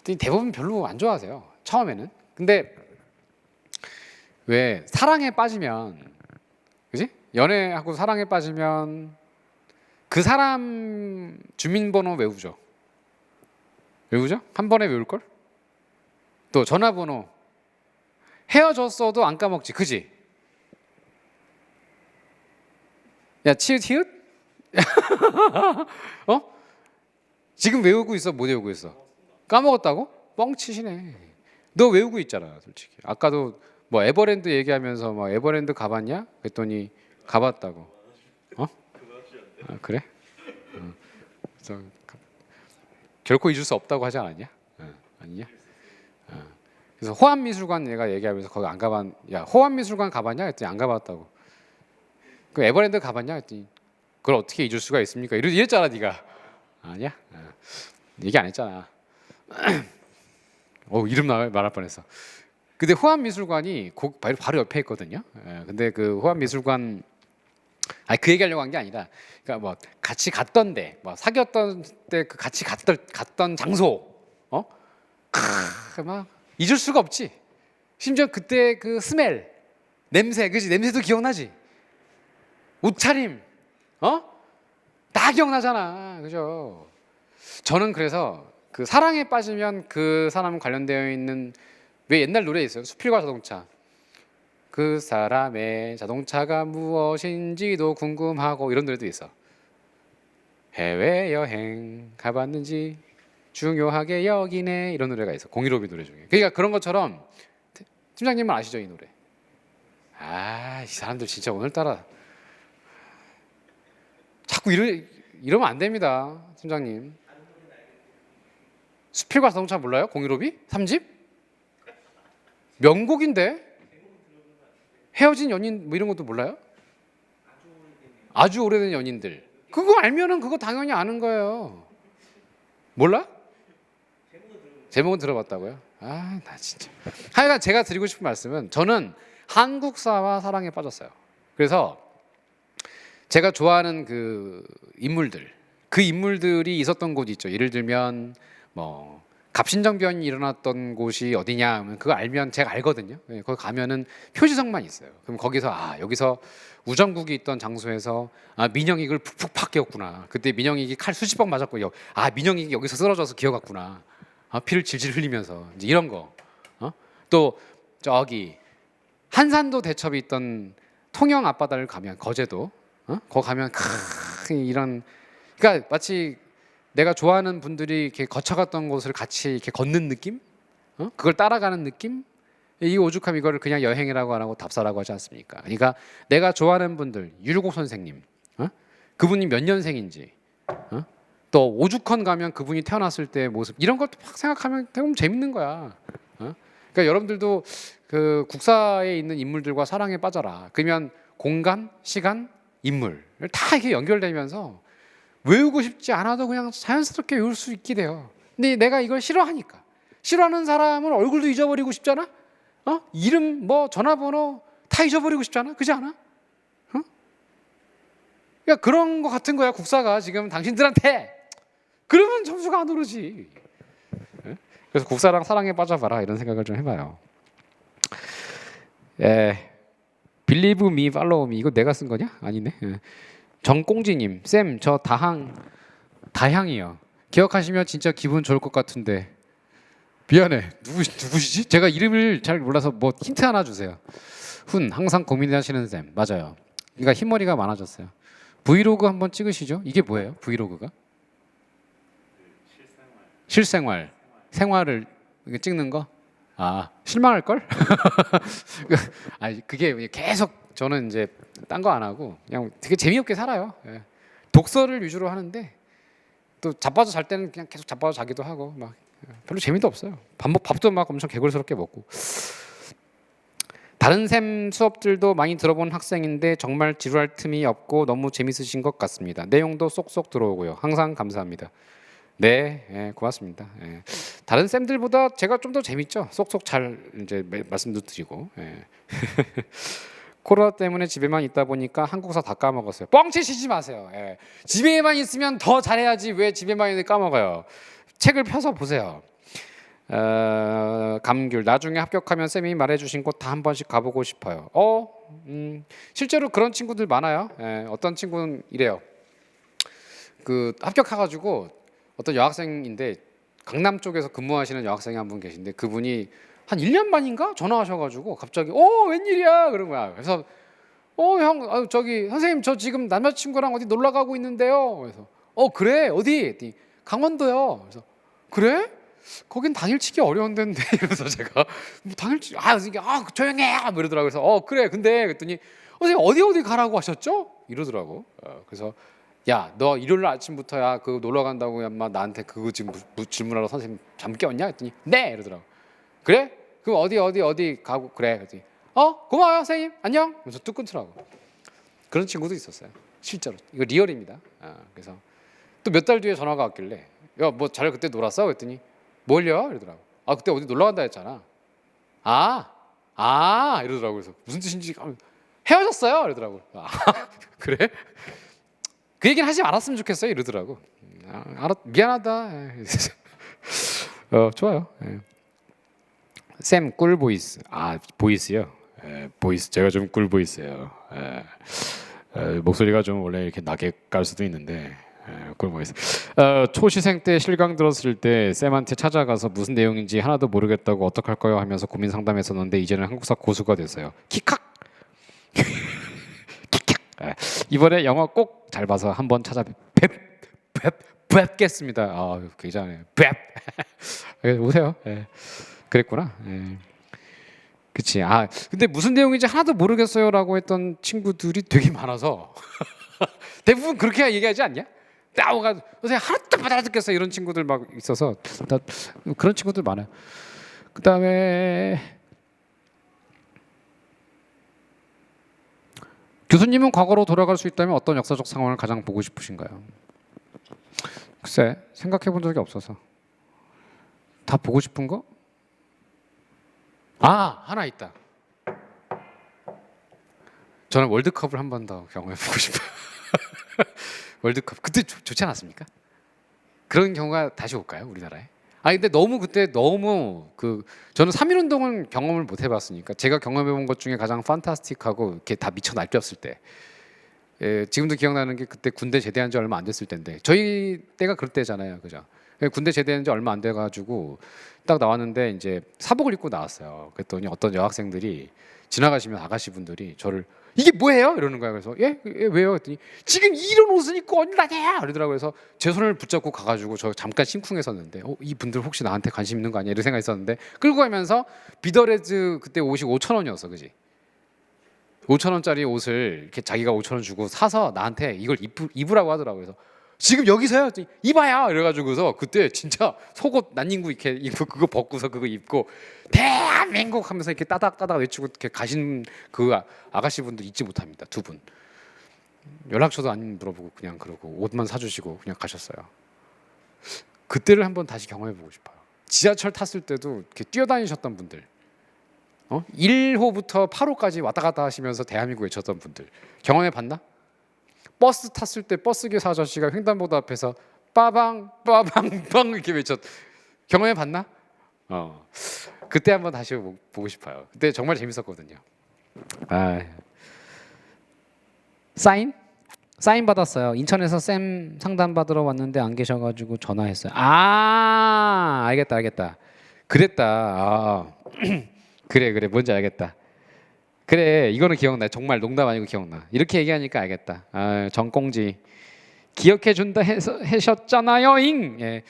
대부분 별로 안 좋아하세요. 처음에는. 근데 왜 사랑에 빠지면, 그지? 연애하고 사랑에 빠지면 그 사람 주민번호 외우죠. 외우죠? 한 번에 외울 걸? 또 전화번호 헤어졌어도 안 까먹지, 그지? 야, 치읓? 지금 외우고 있어, 못 외우고 있어? 까먹었다고? 뻥치시네. 너 외우고 있잖아, 솔직히. 아까도 뭐 에버랜드 얘기하면서 막 에버랜드 가봤냐? 그랬더니 가봤다고. 그래? 그래서 결코 잊을 수 없다고 하지 않았냐? 아니냐? 그래서 호암미술관 얘가 얘기하면서 거기 안 가봤. 야, 호암미술관 가봤냐? 했더니 안 가봤다고. 그 에버랜드 가봤냐? 했더니 그걸 어떻게 잊을 수가 있습니까? 이랬잖아, 네가. 아니야? 얘기 안 했잖아. 이름 말할 뻔했어. 근데 호암미술관이 바로 옆에 있거든요. 근데 그 호암미술관 그 얘기하려고 한 게 아니라, 그러니까 뭐 같이 갔던데, 뭐 사귀었던 때 그 같이 갔던 장소, 막 잊을 수가 없지. 심지어 그때 그 스멜, 냄새, 그지? 냄새도 기억나지? 옷차림, 다 기억나잖아, 그죠? 저는 그래서 그 사랑에 빠지면 그 사람 관련되어 있는 왜 옛날 노래 있어요? 수필과 자동차. 그 사람의 자동차가 무엇인지도 궁금하고 이런 노래도 있어. 해외 여행 가봤는지 중요하게 여기네 이런 노래가 있어. 015B 노래 중에. 그러니까 그런 것처럼 팀장님은 아시죠 이 노래? 이 사람들 진짜 오늘따라 자꾸 이러면 안 됩니다, 팀장님. 수필과 자동차 몰라요? 015B? 3집? 명곡인데? 헤어진 연인 뭐 이런 것도 몰라요? 아주 오래된 연인들. 그거 알면은 그거 당연히 아는 거예요. 몰라? 제목은 들어봤다고요? 나 진짜. 하여간 제가 드리고 싶은 말씀은 저는 한국사와 사랑에 빠졌어요. 그래서 제가 좋아하는 그 인물들이 있었던 곳이 있죠. 예를 들면 뭐 갑신정변이 일어났던 곳이 어디냐 하면 그거 알면 제가 알거든요. 거기 가면은 표지석만 있어요. 그럼 거기서 여기서 우정국이 있던 장소에서 민영익을 푹푹 팍 깨웠구나. 그때 민영익이 칼 수십 번 맞았고 민영익이 여기서 쓰러져서 기어갔구나. 피를 질질 흘리면서 이제 이런 거. 또 저기 한산도 대첩이 있던 통영 앞바다를 가면 거제도 거기 가면 이런 그러니까 마치 내가 좋아하는 분들이 이렇게 거쳐갔던 곳을 같이 이렇게 걷는 느낌? 그걸 따라가는 느낌? 이 오죽하면 이거를 그냥 여행이라고 안 하고 답사라고 하지 않습니까? 그러니까 내가 좋아하는 분들, 유르곡 선생님, 그분이 몇 년생인지, 또 오죽헌 가면 그분이 태어났을 때의 모습 이런 것도 막 생각하면 되게 재밌는 거야. 그러니까 여러분들도 그 국사에 있는 인물들과 사랑에 빠져라. 그러면 공간, 시간, 인물 다 이렇게 연결되면서 외우고 싶지 않아도 그냥 자연스럽게 외울 수 있게 돼요. 근데 내가 이걸 싫어하니까 싫어하는 사람은 얼굴도 잊어버리고 싶잖아. 이름 뭐 전화번호 다 잊어버리고 싶잖아. 그렇지 않아? 그러니까 그런 거 같은 거야. 국사가 지금 당신들한테 그러면 점수가 안 오르지. 그래서 국사랑 사랑에 빠져봐라 이런 생각을 좀 해봐요. Believe me, follow me 이거 내가 쓴 거냐? 아니네. 정꽁지님, 쌤 저 다향이요. 기억하시면 진짜 기분 좋을 것 같은데. 미안해. 누구시지? 제가 이름을 잘 몰라서 뭐 힌트 하나 주세요. 항상 고민하시는 쌤 맞아요. 그러니까 흰머리가 많아졌어요. 브이로그 한번 찍으시죠. 이게 뭐예요? 브이로그가? 실생활. 생활을 찍는 거? 실망할 걸? 그게 계속 저는 이제 딴 거 안 하고 그냥 되게 재미없게 살아요. 독서를 위주로 하는데 또 자빠져 잘 때는 그냥 계속 자빠져 자기도 하고 막 별로 재미도 없어요. 밥도 막 엄청 개걸스럽게 먹고. 다른 쌤 수업들도 많이 들어본 학생인데 정말 지루할 틈이 없고 너무 재밌으신 것 같습니다. 내용도 쏙쏙 들어오고요. 항상 감사합니다. 네, 고맙습니다. 다른 쌤들보다 제가 좀 더 재밌죠. 쏙쏙 잘 이제 말씀도 드리고. 코로나 때문에 집에만 있다 보니까 한국사 다 까먹었어요. 뻥치시지 마세요. 집에만 있으면 더 잘해야지 왜 집에만 있는데 까먹어요. 책을 펴서 보세요. 감귤 나중에 합격하면 쌤이 말해주신 곳 다 한 번씩 가보고 싶어요. 실제로 그런 친구들 많아요. 어떤 친구는 이래요. 그 합격해가지고 어떤 여학생인데 강남 쪽에서 근무하시는 여학생이 한 분 계신데 그분이 한 1년 만인가 전화하셔가지고 갑자기 웬일이야 그런 거야. 그래서 형 저기 선생님 저 지금 남자친구랑 어디 놀러 가고 있는데요. 그래서 그래 어디? 강원도요. 그래서 그래? 거긴 당일치기 어려운 데인데 이러면서 제가 뭐 당일치기 조용해 뭐 이러더라고요. 그래서 그래 근데 그랬더니 선생님 어디 가라고 하셨죠? 이러더라고. 그래서 야 너 일요일 아침부터야 그 놀러 간다고 엄마 나한테 그거 지금 질문하러 선생님 잠 깨웠냐? 했더니 네 이러더라고. 그래? 그럼 어디 가고 그래? 그랬더니 고마워요 선생님 안녕. 그래서 뚝 끊더라고. 그런 친구도 있었어요. 실제로 이거 리얼입니다. 그래서 또 몇 달 뒤에 전화가 왔길래 야 뭐 잘 그때 놀았어? 그랬더니 뭘요? 이러더라고. 그때 어디 놀러 간다 했잖아. 이러더라고. 그래서 무슨 뜻인지 헤어졌어요? 이러더라고. 그래? 그 얘기는 하지 말았으면 좋겠어요. 이러더라고. 미안하다. 좋아요. 쌤 꿀 보이스. 아 보이스요? 예, 보이스 제가 좀 꿀 보이스예요. 예. 목소리가 좀 원래 이렇게 나게 깔 수도 있는데 꿀 보이스. 초시생 때 실강 들었을 때 쌤한테 찾아가서 무슨 내용인지 하나도 모르겠다고 어떡할까요 하면서 고민 상담했었는데 이제는 한국사 고수가 됐어요. 키칵. 키칵. 이번에 영화 꼭 잘 봐서 한번 뵙겠습니다. 아 굉장히 오세요. 예. 그랬구나. 예. 그치. 아 근데 무슨 내용인지 하나도 모르겠어요라고 했던 친구들이 되게 많아서 대부분 그렇게 얘기하지 않냐? 나오가 요새 하나도 못 알아듣겠어 이런 친구들 막 있어서 나 그런 친구들 많아요. 그다음에 교수님은 과거로 돌아갈 수 있다면 어떤 역사적 상황을 가장 보고 싶으신가요? 글쎄 생각해 본 적이 없어서 다 보고 싶은 거? 아 하나 있다. 저는 월드컵을 한 번 더 경험해 보고 싶어요. 월드컵 그때 좋지 않았습니까? 그런 경우가 다시 올까요 우리나라에? 아 근데 너무 그때 너무 저는 3.1 운동은 경험을 못 해봤으니까 제가 경험해 본 것 중에 가장 판타스틱하고 이렇게 다 미쳐 날뛰었을 때 지금도 기억나는 게 그때 군대 제대한 지 얼마 안 됐을 때인데 저희 때가 그럴 때잖아요, 그죠? 군대 제대한 지 얼마 안 돼가지고 딱 나왔는데 이제 사복을 입고 나왔어요. 그랬더니 어떤 여학생들이 지나가시면 아가씨 분들이 저를 이게 뭐예요? 이러는 거예요. 그래서 예 왜요? 그랬더니 지금 이런 옷을 입고 어디 다녀? 그러더라고요. 그래서 제 손을 붙잡고 가가지고 저 잠깐 심쿵했었는데 이 분들 혹시 나한테 관심 있는 거 아니야? 이런 생각했었는데 끌고 가면서 비더레즈 그때 옷이 5,000원이었어, 그지? 5,000원짜리 옷을 이렇게 자기가 5,000원 주고 사서 나한테 이걸 입으라고 하더라고요. 그래서 지금 여기서요? 입어요. 이래가지고서 그때 진짜 속옷 난닝구 이렇게 입고 그거 벗고서 그거 입고 대한민국 하면서 이렇게 따닥따닥 외치고 이렇게 가신 그 아가씨 분들 잊지 못합니다. 두 분. 연락처도 안 물어보고 그냥 그러고 옷만 사주시고 그냥 가셨어요. 그때를 한번 다시 경험해보고 싶어요. 지하철 탔을 때도 이렇게 뛰어다니셨던 분들, 1호부터 8호까지 왔다 갔다 하시면서 대한민국 외쳤던 분들 경험해봤나? 버스 탔을 때 버스기사 아저씨가 횡단보도 앞에서 빠방 빠방 빵 이렇게 외쳤 경험해봤나? 그때 한번 다시 보고 싶어요. 그때 정말 재밌었거든요. 사인 받았어요. 인천에서 쌤 상담 받으러 왔는데 안 계셔가지고 전화했어요. 아 알겠다. 그랬다. 그래 뭔지 알겠다. 그래 이거는 기억나. 정말 농담 아니고 기억나. 이렇게 얘기하니까 알겠다. 정꽁지 기억해 준다 하셨잖아요잉. 예.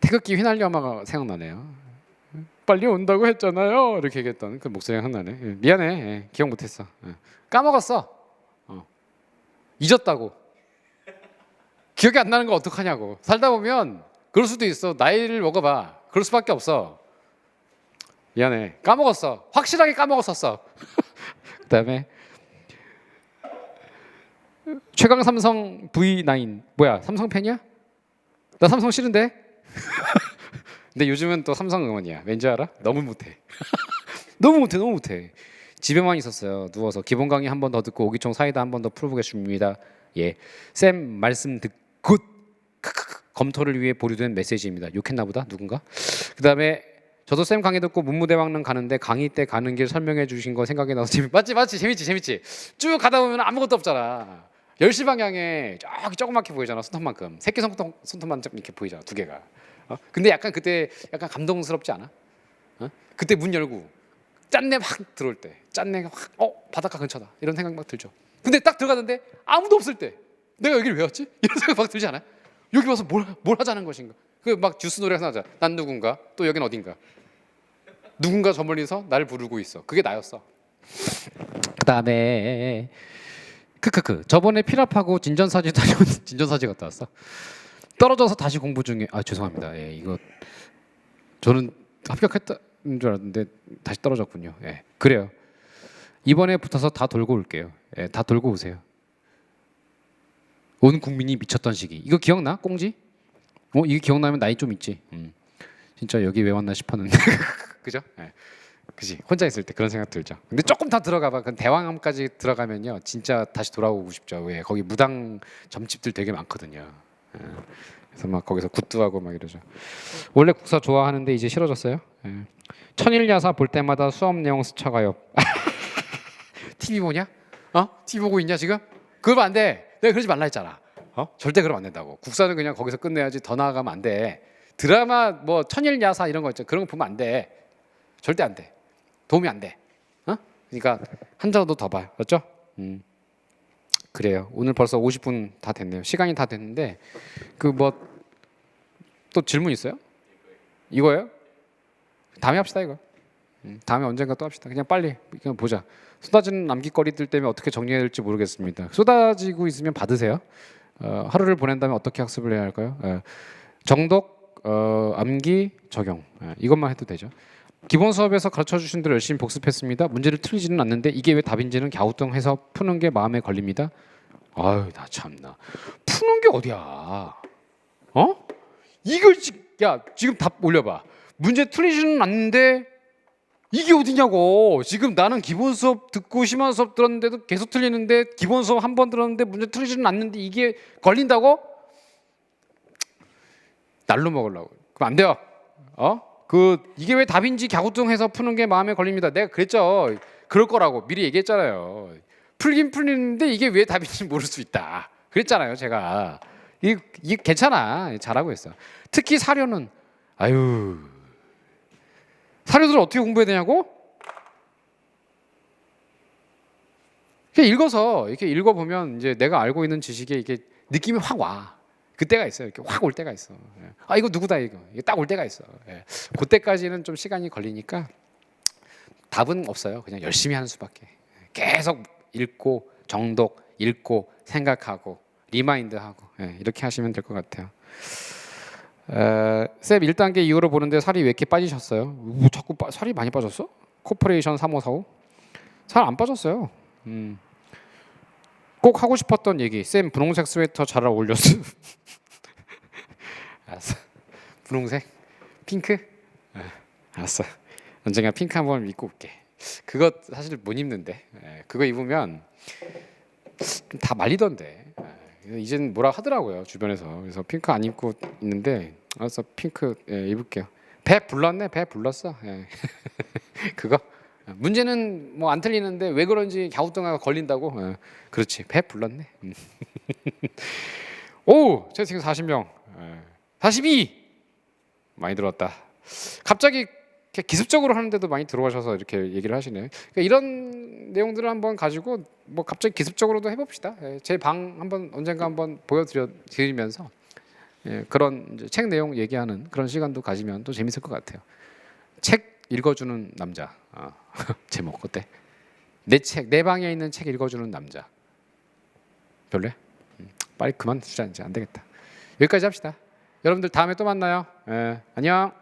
태극기 휘날려마가 생각나네요. 빨리 온다고 했잖아요. 이렇게 얘기했던 그 목소리가 생각나네. 미안해. 기억 못했어. 까먹었어. 잊었다고. 기억이 안 나는 거 어떡하냐고. 살다 보면 그럴 수도 있어. 나이를 먹어봐. 그럴 수밖에 없어. 미안해. 까먹었어. 확실하게 까먹었었어. 그다음에 최강 삼성 V9 뭐야? 삼성 팬이야? 나 삼성 싫은데. 근데 요즘은 또 삼성 응원이야. 왠지 알아? 너무 못해. 너무 못해. 집에만 있었어요. 누워서 기본 강의 한 번 더 듣고 오기총 사이다 한 번 더 풀어보겠습니다. 예, 쌤 말씀 듣고 검토를 위해 보류된 메시지입니다. 욕했나 보다 누군가. 그다음에 저도 쌤 강의 듣고 문무대왕릉 가는데 강의 때 가는 길 설명해 주신 거 생각이 나서 맞지 재밌지. 쭉 가다 보면 아무것도 없잖아. 10시 방향에 저기 조그맣게 보이잖아. 손톱만큼. 새끼 손톱만 이렇게 보이잖아. 두 개가. 근데 약간 그때 약간 감동스럽지 않아? 그때 문 열고 짠내 확 들어올 때 짠내가 확 바닷가 근처다 이런 생각 막 들죠. 근데 딱 들어가는데 아무도 없을 때 내가 여기를 왜 왔지? 이런 생각 막 들지 않아요? 여기 와서 뭘 하자는 것인가? 그 막 듀스 노래가 나자. 난 누군가 또 여긴 어딘가. 누군가 저 멀리서 날 부르고 있어. 그게 나였어. 그다음에 저번에 필압하고 진전사지 다녀왔는데 진전사지 갔다 왔어. 떨어져서 다시 공부 중에 죄송합니다. 예, 이거 저는 합격했다는 줄 알았는데 다시 떨어졌군요. 예, 그래요. 이번에 붙어서 다 돌고 올게요. 예, 다 돌고 오세요. 온 국민이 미쳤던 시기. 이거 기억나? 꽁지? 이게 기억나면 나이 좀 있지. 진짜 여기 왜 왔나 싶었는데 그죠? 예. 그지 혼자 있을 때 그런 생각 들죠. 근데 조금 더 들어가봐. 그 대왕암까지 들어가면요 진짜 다시 돌아오고 싶죠. 왜 거기 무당 점집들 되게 많거든요. 그래서 막 거기서 굿도하고 막 이러죠. 원래 국사 좋아하는데 이제 싫어졌어요. 예. 천일야사 볼 때마다 수업 내용 스쳐가요. TV 보냐? TV 보고 있냐 지금? 그러면 안 돼. 내가 그러지 말라 했잖아. 절대 그러면 안 된다고. 국사는 그냥 거기서 끝내야지. 더 나아가면 안 돼. 드라마 뭐 천일야사 이런 거 있죠. 그런 거 보면 안 돼. 절대 안 돼. 도움이 안 돼. 그러니까 한 장도 더 봐요. 맞죠? 그래요. 오늘 벌써 50분 다 됐네요. 시간이 다 됐는데 그 뭐 또 질문 있어요? 이거예요? 다음에 합시다 이거. 다음에 언젠가 또 합시다. 그냥 빨리 그냥 보자. 쏟아지는 남깃거리들 때문에 어떻게 정리해야 될지 모르겠습니다. 쏟아지고 있으면 받으세요. 하루를 보낸 다음에 어떻게 학습을 해야 할까요? 정독, 암기, 적용 이것만 해도 되죠. 기본 수업에서 가르쳐 주신 대로 열심히 복습했습니다. 문제를 틀리지는 않는데 이게 왜 답인지는 갸우뚱해서 푸는 게 마음에 걸립니다. 아유 나 참나 푸는 게 어디야? 이걸 야 지금 답 올려봐. 문제 틀리지는 않는데 이게 어디냐고. 지금 나는 기본 수업 듣고 심한 수업 들었는데도 계속 틀리는데 기본 수업 한 번 들었는데 문제 틀리지는 않는데 이게 걸린다고? 날로 먹으려고. 그럼 안 돼요. 이게 왜 답인지 갸우뚱해서 푸는 게 마음에 걸립니다. 내가 그랬죠. 그럴 거라고 미리 얘기했잖아요. 풀긴 풀리는데 이게 왜 답인지 모를 수 있다. 그랬잖아요, 제가. 이게 괜찮아. 잘하고 있어. 특히 사료는 아유. 사료들을 어떻게 공부해야 되냐고? 이렇게 읽어서 이렇게 읽어보면 이제 내가 알고 있는 지식에 이게 느낌이 확 와. 그때가 있어요. 이렇게 확 올 때가 있어. 이거 누구다 이거. 이게 딱 올 때가 있어. 그때까지는 좀 시간이 걸리니까 답은 없어요. 그냥 열심히 하는 수밖에. 계속 읽고 정독, 읽고 생각하고 리마인드하고 이렇게 하시면 될 것 같아요. 쌤 1단계 이후로 보는데 살이 왜 이렇게 빠지셨어요? 뭐 자꾸 살이 많이 빠졌어? 코퍼레이션 3545? 살 안 빠졌어요. 꼭 하고 싶었던 얘기. 쌤 분홍색 스웨터 잘 어울렸어. 알았어. 분홍색? 핑크? 알았어. 언젠가 핑크 한번 입고 올게. 그거 사실 못 입는데. 그거 입으면 다 말리던데. 이젠 뭐라 하더라고요 주변에서. 그래서 핑크 안 입고 있는데 알았어 핑크 입을게요. 배 불렀네. 배 불렀어. 그거 문제는 뭐 안 틀리는데 왜 그런지 갸우뚱하고 걸린다고. 그렇지 배 불렀네. 오 채팅 40명 42 많이 들어왔다. 갑자기 이렇게 기습적으로 하는데도 많이 들어오셔서 이렇게 얘기를 하시네요. 그러니까 이런 내용들을 한번 가지고 뭐 갑자기 기습적으로도 해봅시다. 제 방 한번 언젠가 한번 보여드리면서 그런 이제 책 내용 얘기하는 그런 시간도 가지면 또 재밌을 것 같아요. 책 읽어주는 남자. 제목 어때? 내 방에 있는 책 읽어주는 남자. 별로야? 빨리 그만 두자 이제 안 되겠다. 여기까지 합시다. 여러분들 다음에 또 만나요. 안녕.